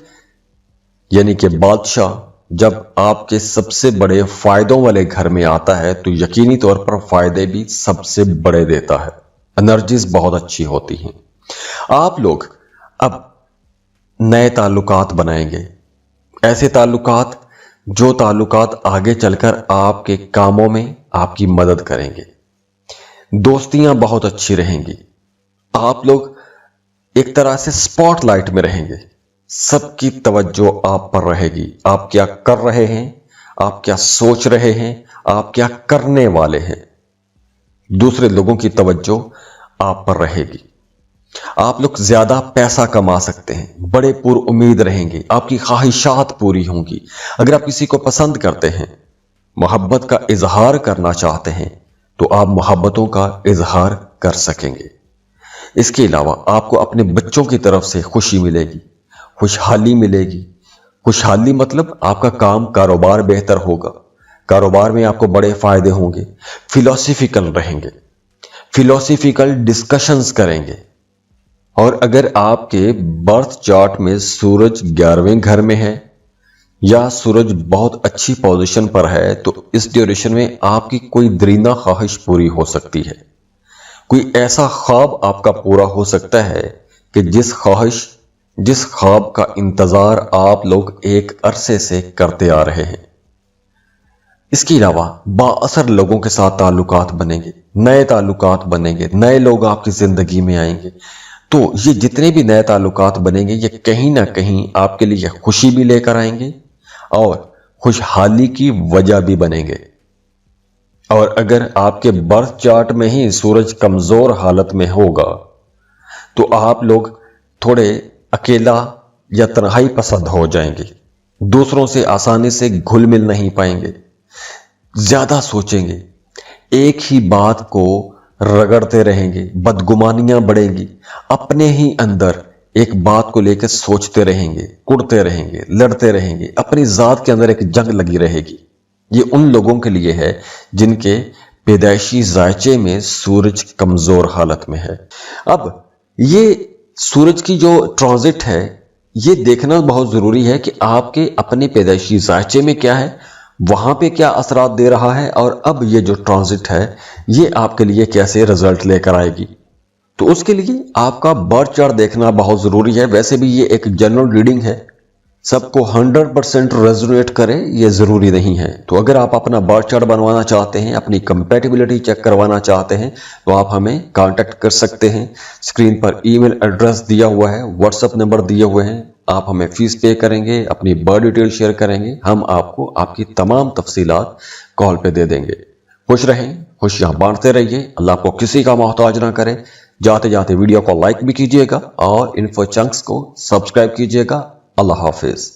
यानी कि बादशाह जब आपके सबसे बड़े फायदों वाले घर में आता है तो यकीनी तौर पर फायदे भी सबसे बड़े देता है। एनर्जीज बहुत अच्छी होती हैं। आप लोग अब नए ताल्लुकात बनाएंगे, ऐसे ताल्लुकात जो ताल्लुकात आगे चलकर आपके कामों में आपकी मदद करेंगे। दोस्तियां बहुत अच्छी रहेंगी। आप लोग एक तरह से स्पॉटलाइट में रहेंगे, सबकी तवज्जो आप पर रहेगी। आप क्या कर रहे हैं, आप क्या सोच रहे हैं, आप क्या करने वाले हैं, दूसरे लोगों की तवज्जो आप पर रहेगी। आप लोग ज्यादा पैसा कमा सकते हैं, बड़े पुरउम्मीद रहेंगे, आपकी ख्वाहिशात पूरी होंगी। अगर आप किसी को पसंद करते हैं, मोहब्बत का इजहार करना चाहते हैं, तो आप मोहब्बतों का इजहार कर सकेंगे। इसके अलावा आपको अपने बच्चों की तरफ से खुशी मिलेगी, खुशहाली मिलेगी। खुशहाली मतलब आपका काम कारोबार बेहतर होगा, कारोबार में आपको बड़े फायदे होंगे। फिलोसफिकल रहेंगे, फिलोसफिकल डिस्कशंस करेंगे। और अगर आपके बर्थ चार्ट में सूरज 11वें घर में है या सूरज बहुत अच्छी पोजीशन पर है, तो इस ड्यूरेशन में आपकी कोई दरीना ख्वाहिश पूरी हो सकती है। कोई ऐसा ख्वाब आपका पूरा हो सकता है कि जिस ख्वाब का इंतजार आप लोग एक अरसे से करते आ रहे हैं। इसके अलावा बाअसर लोगों के साथ ताल्लुकात बनेंगे, नए ताल्लुकात बनेंगे, नए लोग आपकी जिंदगी में आएंगे। तो ये जितने भी नए ताल्लुकात बनेंगे ये कहीं ना कहीं आपके लिए खुशी भी लेकर आएंगे और खुशहाली की वजह भी बनेंगे। और अगर आपके बर्थ चार्ट में ही सूरज कमजोर हालत में होगा तो आप लोग थोड़े अकेला या तन्हाई पसंद हो जाएंगे, दूसरों से आसानी से घुल मिल नहीं पाएंगे, ज्यादा सोचेंगे, एक ही बात को रगड़ते रहेंगे, बदगुमानियां बढ़ेंगी, अपने ही अंदर एक बात को लेकर सोचते रहेंगे, कुड़ते रहेंगे, लड़ते रहेंगे, अपनी जात के अंदर एक जंग लगी रहेगी। ये उन लोगों के लिए है जिनके पैदाइशी जायचे में सूरज कमजोर हालत में है। अब ये सूरज की जो ट्रांजिट है ये देखना बहुत जरूरी है कि आपके अपने पैदाइशी जायचे में क्या है, वहां पे क्या असरात दे रहा है, और अब ये जो ट्रांजिट है ये आपके लिए कैसे रिजल्ट लेकर आएगी। तो उसके लिए आपका बर्थ चार्ट देखना बहुत जरूरी है। वैसे भी ये एक जनरल रीडिंग है, सबको 100% रेजोनेट करे ये जरूरी नहीं है। तो अगर आप अपना बर्थ चार्ट बनवाना चाहते हैं, अपनी कंपैटिबिलिटी चेक करवाना चाहते हैं, तो आप हमें कांटेक्ट कर सकते हैं। स्क्रीन पर ईमेल एड्रेस दिया हुआ है, व्हाट्सएप नंबर दिए हुए हैं। आप हमें फीस पे करेंगे, अपनी बर्थ डिटेल शेयर करेंगे, हम आपको आपकी तमाम तफसीलात कॉल पे दे देंगे। खुश रहें, खुशियां बांटते रहिए, अल्लाह आपको किसी का मोहताज ना करे। जाते जाते वीडियो को लाइक भी कीजिएगा और इन्फो चंक्स को सब्सक्राइब कीजिएगा। अल्लाह हाफिज।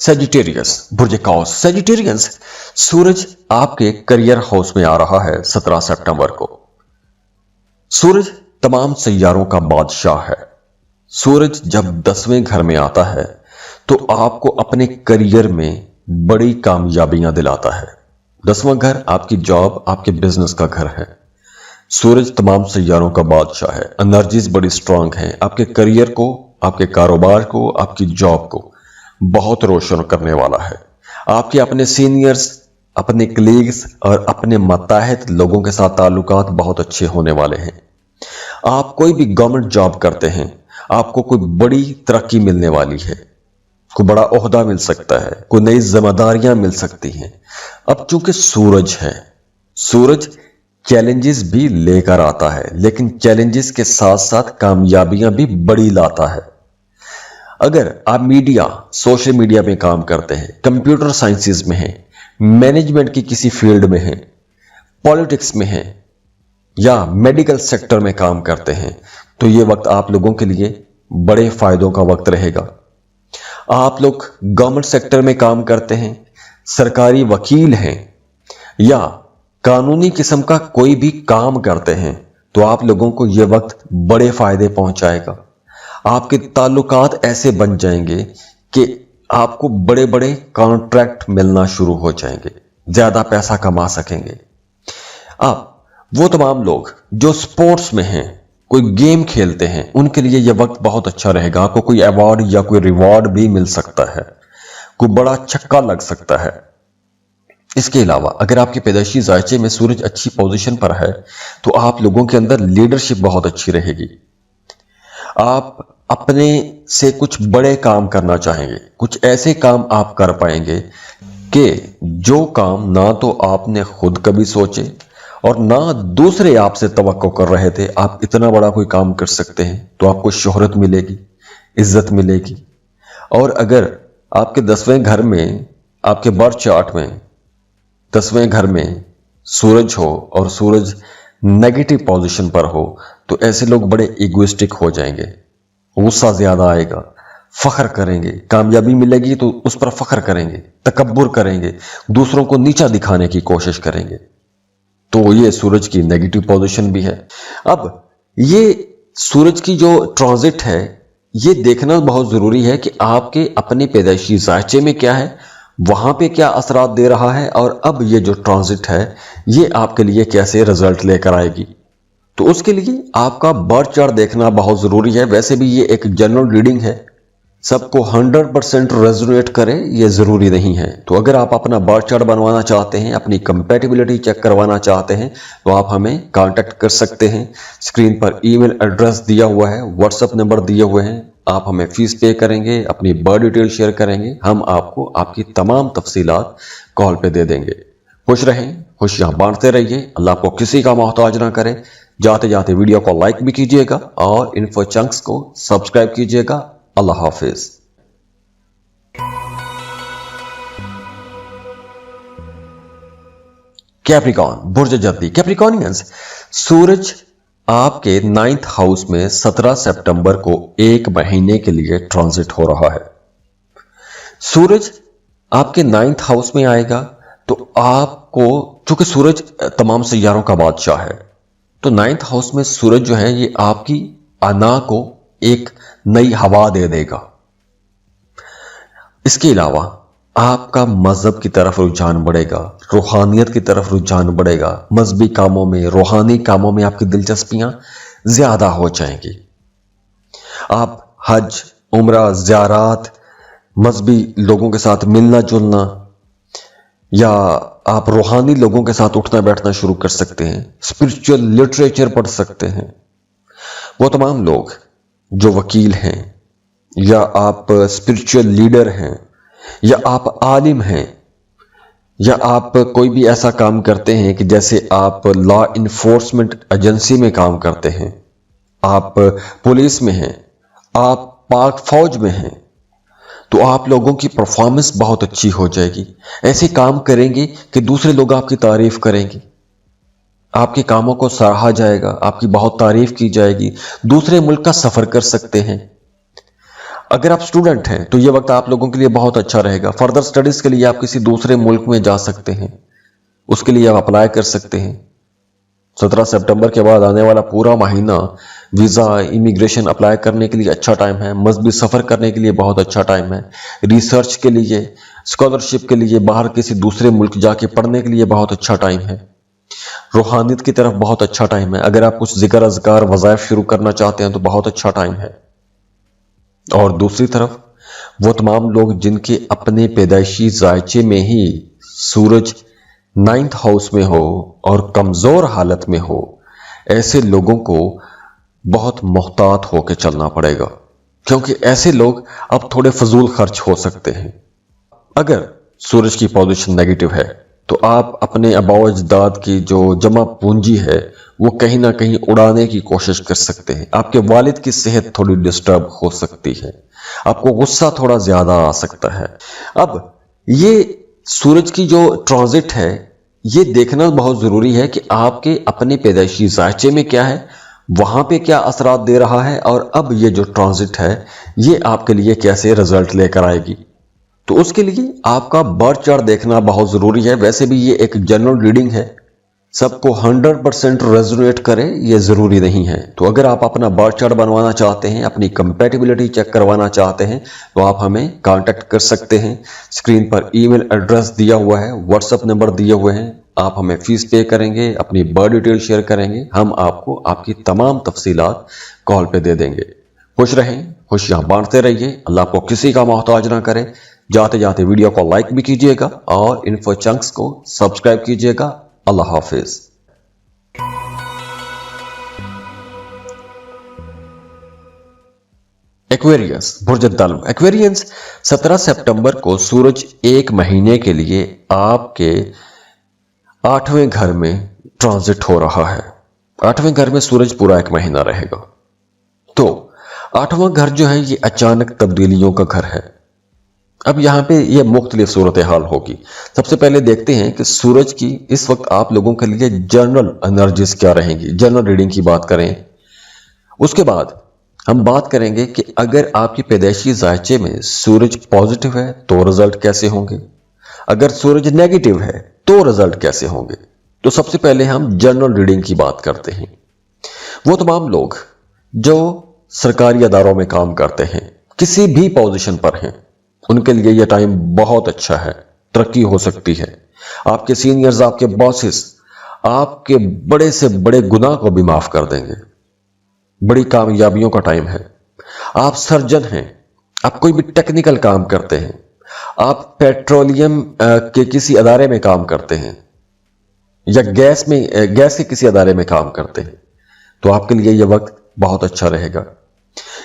सेजिटेरियस, बुर्ज कौस। सेजिटेरियंस, सूरज आपके करियर हाउस में आ रहा है 17 सितंबर को। सूरज तमाम सैयारों का बादशाह है। सूरज जब 10वें घर में आता है तो आपको अपने करियर में बड़ी कामयाबियां दिलाता है। 10वां घर आपकी जॉब, आपके बिजनेस का घर है। सूरज तमाम सैयारों का बादशाह है। एनर्जीज बड़ी स्ट्रांग है। आपके करियर को, आपके कारोबार को, आपकी जॉब को बहुत रोशन करने वाला है। आपके अपने सीनियर्स, अपने कलीग्स और अपने मातहत लोगों के साथ ताल्लुकात बहुत अच्छे होने वाले हैं। आप कोई भी गवर्नमेंट जॉब करते हैं, आपको कोई बड़ी तरक्की मिलने वाली है, कोई बड़ा ओहदा मिल सकता है, कोई नई जिम्मेदारियां मिल सकती हैं। अब चूंकि सूरज है, सूरज चैलेंजेस भी लेकर आता है, लेकिन चैलेंजेस के साथ साथ कामयाबियां भी बड़ी लाता है। अगर आप मीडिया, सोशल मीडिया में काम करते हैं, कंप्यूटर साइंसेज में हैं, मैनेजमेंट की किसी फील्ड में हैं, पॉलिटिक्स में हैं या मेडिकल सेक्टर में काम करते हैं, तो ये वक्त आप लोगों के लिए बड़े फायदों का वक्त रहेगा। आप लोग गवर्नमेंट सेक्टर में काम करते हैं, सरकारी वकील हैं या कानूनी किस्म का कोई भी काम करते हैं, तो आप लोगों को यह वक्त बड़े फायदे पहुंचाएगा। आपके ताल्लुकात ऐसे बन जाएंगे कि आपको बड़े बड़े कॉन्ट्रैक्ट मिलना शुरू हो जाएंगे, ज्यादा पैसा कमा सकेंगे। आप वो तमाम लोग जो स्पोर्ट्स में हैं, कोई गेम खेलते हैं, उनके लिए यह वक्त बहुत अच्छा रहेगा। आपको कोई अवार्ड या कोई रिवॉर्ड भी मिल सकता है, कोई बड़ा छक्का लग सकता है। इसके अलावा अगर आपके पैदाइशी जायचे में सूरज अच्छी पोजीशन पर है तो आप लोगों के अंदर लीडरशिप बहुत अच्छी रहेगी। आप अपने से कुछ बड़े काम करना चाहेंगे, कुछ ऐसे काम आप कर पाएंगे कि जो काम ना तो आपने खुद कभी सोचे और ना दूसरे आपसे तवक्को कर रहे थे। आप इतना बड़ा कोई काम कर सकते हैं तो आपको शोहरत मिलेगी, इज्जत मिलेगी। और अगर आपके 10वें घर में, आपके बर्थ चार्ट में 10वें घर में सूरज हो और सूरज नेगेटिव पोजीशन पर हो, तो ऐसे लोग बड़े इगोइस्टिक हो जाएंगे, गुस्सा ज्यादा आएगा, फख्र करेंगे, कामयाबी मिलेगी तो उस पर फख्र करेंगे, तकब्बुर करेंगे, दूसरों को नीचा दिखाने की कोशिश करेंगे। तो ये सूरज की नेगेटिव पोजीशन भी है। अब ये सूरज की जो ट्रांजिट है, ये देखना बहुत जरूरी है कि आपके अपने पैदाइशी जायचे में क्या है, वहां पे क्या असरात दे रहा है, और अब ये जो ट्रांजिट है ये आपके लिए कैसे रिजल्ट लेकर आएगी। तो उसके लिए आपका बर्थ चार्ट देखना बहुत जरूरी है। वैसे भी ये एक जनरल रीडिंग है, सबको 100% रेजोनेट करे ये जरूरी नहीं है। तो अगर आप अपना बर्थ चार्ट बनवाना चाहते हैं, अपनी कंपैटिबिलिटी चेक करवाना चाहते हैं, तो आप हमें कांटेक्ट कर सकते हैं। स्क्रीन पर ईमेल एड्रेस दिया हुआ है, व्हाट्सएप नंबर दिए हुए हैं। आप हमें फीस पे करेंगे, अपनी बर्थ डिटेल शेयर करेंगे, हम आपको आपकी तमाम तफसीलात कॉल पे दे देंगे। खुश रहें, खुशियां बांटते रहिए, अल्लाह आपको किसी का मोहताज ना करे। जाते जाते वीडियो को लाइक भी कीजिएगा और इन्फो चंक्स को सब्सक्राइब कीजिएगा। अल्लाह हाफिज। कैप्रिकॉन, बुर्ज जद्दी। कैप्रिकॉनियंस, सूरज आपके 9th हाउस में 17 सितंबर को 1 महीने के लिए ट्रांजिट हो रहा है। सूरज आपके 9th हाउस में आएगा तो आपको, चूंकि सूरज तमाम सैयारों का बादशाह है, तो 9th हाउस में सूरज जो है ये आपकी अना को एक नई हवा दे देगा। इसके अलावा आपका मजहब की तरफ रुझान बढ़ेगा, रूहानियत की तरफ रुझान बढ़ेगा, मजहबी कामों में, रूहानी कामों में आपकी दिलचस्पियां ज्यादा हो जाएंगी। आप हज, उम्रा, ज़ियारत, मजहबी लोगों के साथ मिलना जुलना या आप रूहानी लोगों के साथ उठना बैठना शुरू कर सकते हैं। स्पिरिचुअल लिटरेचर पढ़ सकते हैं। वो तमाम लोग जो वकील हैं या आप स्पिरिचुअल लीडर हैं या आप आलिम हैं या आप कोई भी ऐसा काम करते हैं कि जैसे आप लॉ इन्फोर्समेंट एजेंसी में काम करते हैं, आप पुलिस में हैं, आप पाक फौज में हैं, तो आप लोगों की परफॉर्मेंस बहुत अच्छी हो जाएगी। ऐसे काम करेंगे कि दूसरे लोग आपकी तारीफ करेंगे, आपके कामों को सराहा जाएगा, आपकी बहुत तारीफ की जाएगी, दूसरे मुल्क का सफर कर सकते हैं। अगर आप स्टूडेंट हैं तो ये वक्त आप लोगों के लिए बहुत अच्छा रहेगा। फर्दर स्टडीज के लिए आप किसी दूसरे मुल्क में जा सकते हैं, उसके लिए आप अप्लाई कर सकते हैं। 17 सितंबर के बाद आने वाला पूरा महीना वीज़ा, इमिग्रेशन अप्लाई करने के लिए अच्छा टाइम है। मजहबी सफ़र करने के लिए बहुत अच्छा टाइम है। रिसर्च के लिए, स्कॉलरशिप के लिए, बाहर किसी दूसरे मुल्क जाके पढ़ने के लिए बहुत अच्छा टाइम है। रूहानियत की तरफ बहुत अच्छा टाइम है। अगर आप कुछ जिक्र अज़कार वज़ाइफ शुरू करना चाहते हैं तो बहुत अच्छा टाइम है। और दूसरी तरफ वो तमाम लोग जिनके अपने पैदाइशी जायचे में ही सूरज 9th हाउस में हो और कमज़ोर हालत में हो, ऐसे लोगों को बहुत मोहतात होकर चलना पड़ेगा, क्योंकि ऐसे लोग अब थोड़े फजूल खर्च हो सकते हैं। अगर सूरज की पोजीशन नेगेटिव है तो आप अपने आबाओ अजदाद की जो जमा पूंजी है वो कहीं ना कहीं उड़ाने की कोशिश कर सकते हैं। आपके वालिद की सेहत थोड़ी डिस्टर्ब हो सकती है, आपको गुस्सा थोड़ा ज्यादा आ सकता है। अब ये सूरज की जो ट्रांजिट है ये देखना बहुत जरूरी है कि आपके अपने पैदाइशी जायचे में क्या है, वहां पे क्या असरात दे रहा है, और अब ये जो ट्रांजिट है ये आपके लिए कैसे रिजल्ट लेकर आएगी। तो उसके लिए आपका बर्थ चार्ट देखना बहुत जरूरी है। वैसे भी ये एक जनरल रीडिंग है, सबको 100% रेजोनेट करे ये जरूरी नहीं है। तो अगर आप अपना बर्थ चार्ट बनवाना चाहते हैं, अपनी कंपैटिबिलिटी चेक करवाना चाहते हैं, तो आप हमें कांटेक्ट कर सकते हैं। स्क्रीन पर ईमेल एड्रेस दिया हुआ है, व्हाट्सएप नंबर दिए हुए हैं। आप हमें फीस पे करेंगे, अपनी बर्थ डिटेल शेयर करेंगे, हम आपको आपकी तमाम तफसीलात कॉल पे दे देंगे। खुश रहें, खुशियां बांटते रहिए, अल्लाह आपको किसी का मोहताज ना करे। जाते जाते वीडियो को लाइक भी कीजिएगा और इन्फो चंक्स को सब्सक्राइब कीजिएगा। अल्लाह हाफिज। एक्वेरियस, बुर्ज दल्व। एक्वेरियंस 17 सितंबर को सूरज एक महीने के लिए आपके 8वें घर में ट्रांजिट हो रहा है। 8वें घर में सूरज पूरा एक महीना रहेगा। तो 8वां घर जो है ये अचानक तब्दीलियों का घर है। अब यहां पे ये मुख्तलिफ सूरत हाल होगी। सबसे पहले देखते हैं कि सूरज की इस वक्त आप लोगों के लिए जनरल एनर्जीज क्या रहेंगी। जनरल रीडिंग की बात करें, उसके बाद हम बात करेंगे कि अगर आपकी पैदाइशी जायचे में सूरज पॉजिटिव है तो रिजल्ट कैसे होंगे, अगर सूरज नेगेटिव है तो रिजल्ट कैसे होंगे। तो सबसे पहले हम जनरल रीडिंग की बात करते हैं। वो तमाम लोग जो सरकारी अदारों में काम करते हैं, किसी भी पोजीशन पर हैं, उनके लिए यह टाइम बहुत अच्छा है, तरक्की हो सकती है। आपके सीनियर्स, आपके बॉसेस आपके बड़े से बड़े गुनाह को भी माफ कर देंगे। बड़ी कामयाबियों का टाइम है। आप सर्जन हैं, आप कोई भी टेक्निकल काम करते हैं, आप पेट्रोलियम के किसी अदारे में काम करते हैं या गैस के किसी अदारे में काम करते हैं, तो आपके लिए यह वक्त बहुत अच्छा रहेगा।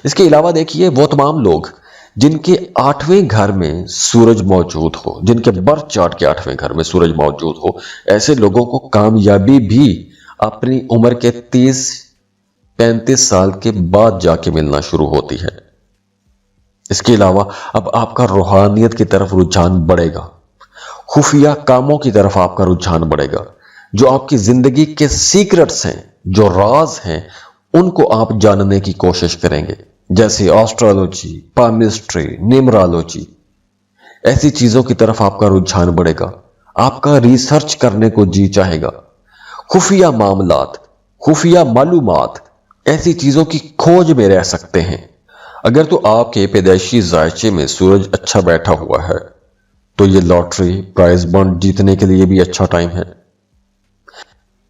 इसके अलावा देखिए, वो तमाम लोग जिनके 8वें घर में सूरज मौजूद हो, जिनके बर्थ चार्ट के 8वें घर में सूरज मौजूद हो, ऐसे लोगों को कामयाबी भी अपनी उम्र के 30-35 साल के बाद जाके मिलना शुरू होती है। इसके अलावा अब आपका रूहानियत की तरफ रुझान बढ़ेगा, खुफिया कामों की तरफ आपका रुझान बढ़ेगा। जो आपकी जिंदगी के सीक्रेट्स हैं, जो राज हैं, उनको आप जानने की कोशिश करेंगे, जैसे एस्ट्रोलॉजी, पामिस्ट्री, न्यूमरोलॉजी। ऐसी चीजों की तरफ आपका रुझान बढ़ेगा, आपका रिसर्च करने को जी चाहेगा। खुफिया मामलात, खुफिया मालूमात, ऐसी चीजों की खोज में रह सकते हैं। अगर तो आपके पैदाइशी जायचे में सूरज अच्छा बैठा हुआ है तो ये लॉटरी, प्राइज बॉन्ड जीतने के लिए भी अच्छा टाइम है।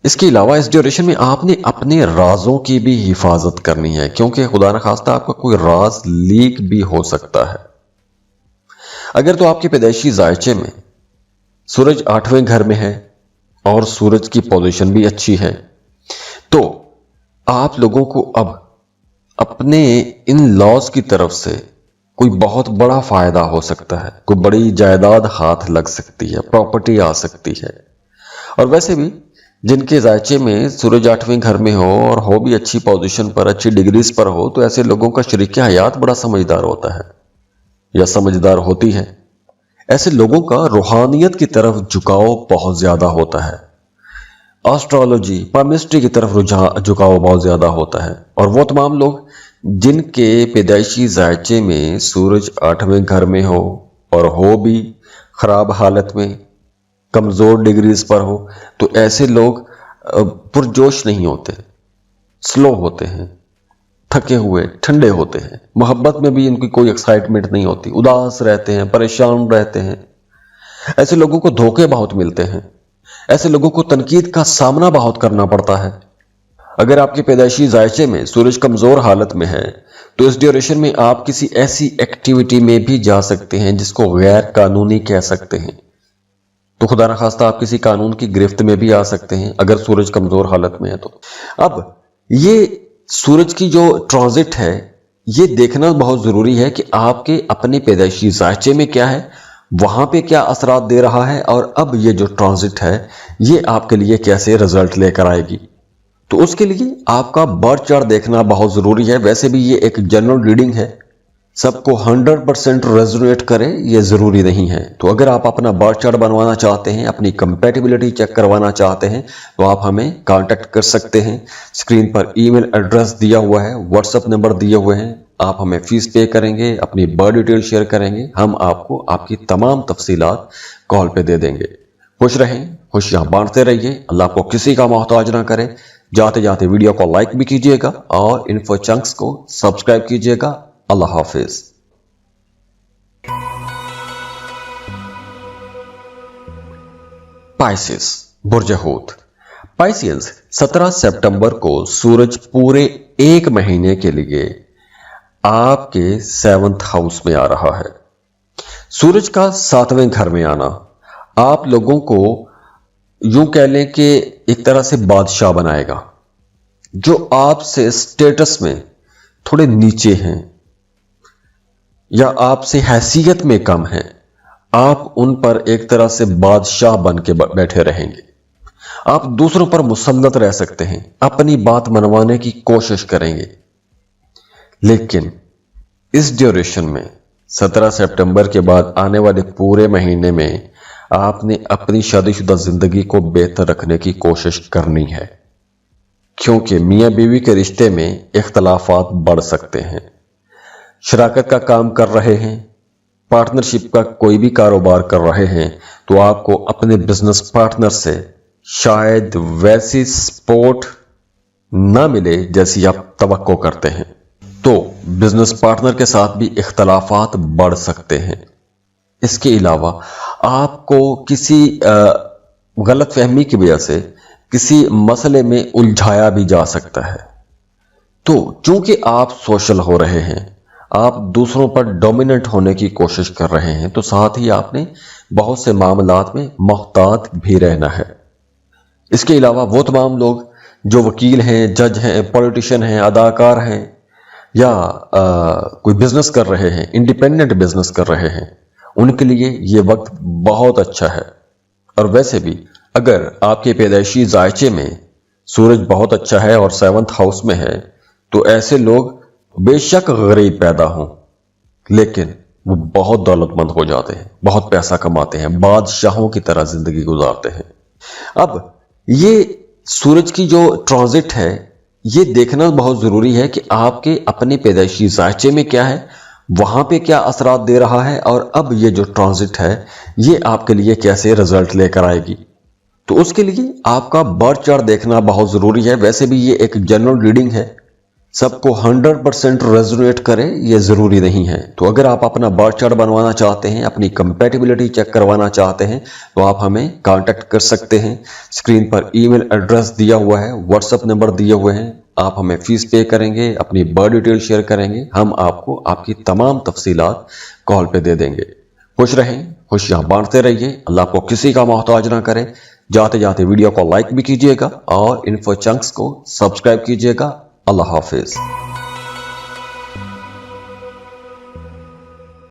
इसके अलावा इस ड्यूरेशन में आपने अपने राजों की भी हिफाजत करनी है, क्योंकि खुदा न खास्ता आपका कोई राज लीक भी हो सकता है। अगर तो आपके पैदाइशी जायचे में सूरज 8वें घर में है और सूरज की पोजीशन भी अच्छी है, तो आप लोगों को अब अपने इन लॉज की तरफ से कोई बहुत बड़ा फायदा हो सकता है। कोई बड़ी जायदाद हाथ लग सकती है, प्रॉपर्टी आ सकती है। और वैसे भी जिनके जायचे में सूरज 8वें घर में हो और हो भी अच्छी पोजीशन पर, अच्छी डिग्रीज पर हो, तो ऐसे लोगों का शरीक हयात बड़ा समझदार होता है। या समझदार होती है। ऐसे लोगों का रूहानियत की तरफ झुकाव बहुत ज्यादा होता है। एस्ट्रोलॉजी, पामिस्ट्री की तरफ झुकाव बहुत ज्यादा होता है। और वो तमाम लोग जिनके पैदाइशी जायचे में सूरज 8वें घर में हो और हो भी खराब हालत में, कमजोर डिग्रीज पर हो, तो ऐसे लोग पुरजोश नहीं होते, स्लो होते हैं, थके हुए, ठंडे होते हैं। मोहब्बत में भी इनकी कोई एक्साइटमेंट नहीं होती, उदास रहते हैं, परेशान रहते हैं। ऐसे लोगों को धोखे बहुत मिलते हैं। ऐसे लोगों को तनकीद का सामना बहुत करना पड़ता है। अगर आपके पैदाइशी जायचे में सूरज कमजोर हालत में है तो इस ड्यूरेशन में आप किसी ऐसी एक्टिविटी में भी जा सकते हैं जिसको गैर कानूनी कह सकते हैं। तो खुदा न खास्ता आप किसी कानून की गिरफ्त में भी आ सकते हैं अगर सूरज कमजोर हालत में है तो। अब ये सूरज की जो ट्रांजिट है, ये देखना बहुत जरूरी है कि आपके अपने पैदाइशी जायचे में क्या है, वहां पे क्या असरात दे रहा है, और अब ये जो ट्रांजिट है ये आपके लिए कैसे रिजल्ट लेकर आएगी। तो उसके लिए आपका बर्थ चार्ट देखना बहुत जरूरी है। वैसे भी ये एक जनरल रीडिंग है, सबको 100% रेजोनेट करे ये जरूरी नहीं है। तो अगर आप अपना बर्थ चार्ट बनवाना चाहते हैं, अपनी कंपैटिबिलिटी चेक करवाना चाहते हैं, तो आप हमें कांटेक्ट कर सकते हैं। स्क्रीन पर ईमेल एड्रेस दिया हुआ है, व्हाट्सएप नंबर दिए हुए हैं। आप हमें फीस पे करेंगे, अपनी बर्थ डिटेल शेयर करेंगे, हम आपको आपकी तमाम तफसीलात कॉल पे दे देंगे। खुश रहें, खुशियां बांटते रहिए, अल्लाह आपको किसी का मोहताज ना करे। जाते जाते वीडियो को लाइक भी कीजिएगा और इन्फो चंक्स को सब्सक्राइब कीजिएगा। अल्लाह हाफिज। पाइसेस, बुर्ज हूत। पाइसियंस 17 सितंबर को सूरज पूरे 1 महीने के लिए आपके 7th हाउस में आ रहा है। सूरज का 7वें घर में आना आप लोगों को यूं कह लें कि एक तरह से बादशाह बनाएगा। जो आपसे स्टेटस में थोड़े नीचे हैं या आपसे हैसियत में कम हैं, आप उन पर एक तरह से बादशाह बन के बैठे रहेंगे। आप दूसरों पर मुसल्लत रह सकते हैं, अपनी बात मनवाने की कोशिश करेंगे। लेकिन इस ड्यूरेशन में 17 सितंबर के बाद आने वाले पूरे महीने में आपने अपनी शादीशुदा जिंदगी को बेहतर रखने की कोशिश करनी है, क्योंकि मियां बीवी के रिश्ते में इख्तलाफात बढ़ सकते हैं। शराकत का काम कर रहे हैं, पार्टनरशिप का कोई भी कारोबार कर रहे हैं, तो आपको अपने बिजनेस पार्टनर से शायद वैसी सपोर्ट ना मिले जैसी आप तवक्को करते हैं। तो बिजनेस पार्टनर के साथ भी इख्तलाफात बढ़ सकते हैं। इसके अलावा आपको किसी गलत फहमी की वजह से किसी मसले में उलझाया भी जा सकता है। तो चूंकि आप सोशल हो रहे हैं, आप दूसरों पर डोमिनेंट होने की कोशिश कर रहे हैं, तो साथ ही आपने बहुत से मामलात में मोहतात भी रहना है। इसके अलावा वो तमाम लोग जो वकील हैं, जज हैं, पॉलिटिशियन हैं, अदाकार हैं या कोई बिजनेस कर रहे हैं, इंडिपेंडेंट बिजनेस कर रहे हैं, उनके लिए ये वक्त बहुत अच्छा है। और वैसे भी अगर आपके पैदाइशी जायचे में सूरज बहुत अच्छा है और 7th हाउस में है, तो ऐसे लोग बेशक गरीब पैदा हों, लेकिन वो बहुत दौलतमंद हो जाते हैं, बहुत पैसा कमाते हैं, बादशाहों की तरह जिंदगी गुजारते हैं। अब ये सूरज की जो ट्रांजिट है, ये देखना बहुत जरूरी है कि आपके अपने पैदाइशी जायचे में क्या है, वहां पे क्या असरात दे रहा है, और अब ये जो ट्रांजिट है ये आपके लिए कैसे रिजल्ट लेकर आएगी। तो उसके लिए आपका बर्थ चार्ट देखना बहुत जरूरी है। वैसे भी ये एक जनरल रीडिंग है, सबको 100% रेजोनेट करे ये जरूरी नहीं है। तो अगर आप अपना बर्थ चार्ट बनवाना चाहते हैं, अपनी कंपैटिबिलिटी चेक करवाना चाहते हैं, तो आप हमें कांटेक्ट कर सकते हैं। स्क्रीन पर ईमेल एड्रेस दिया हुआ है, व्हाट्सएप नंबर दिए हुए हैं। आप हमें फीस पे करेंगे, अपनी बर्थ डिटेल शेयर करेंगे, हम आपको आपकी तमाम तफसीलात कॉल पे दे देंगे। खुश रहें, खुशियां बांटते रहिए, अल्लाह आपको किसी का मोहताज ना करे। जाते जाते वीडियो को लाइक भी कीजिएगा और इन्फो चंक्स को सब्सक्राइब कीजिएगा। अल्लाह हाफिज।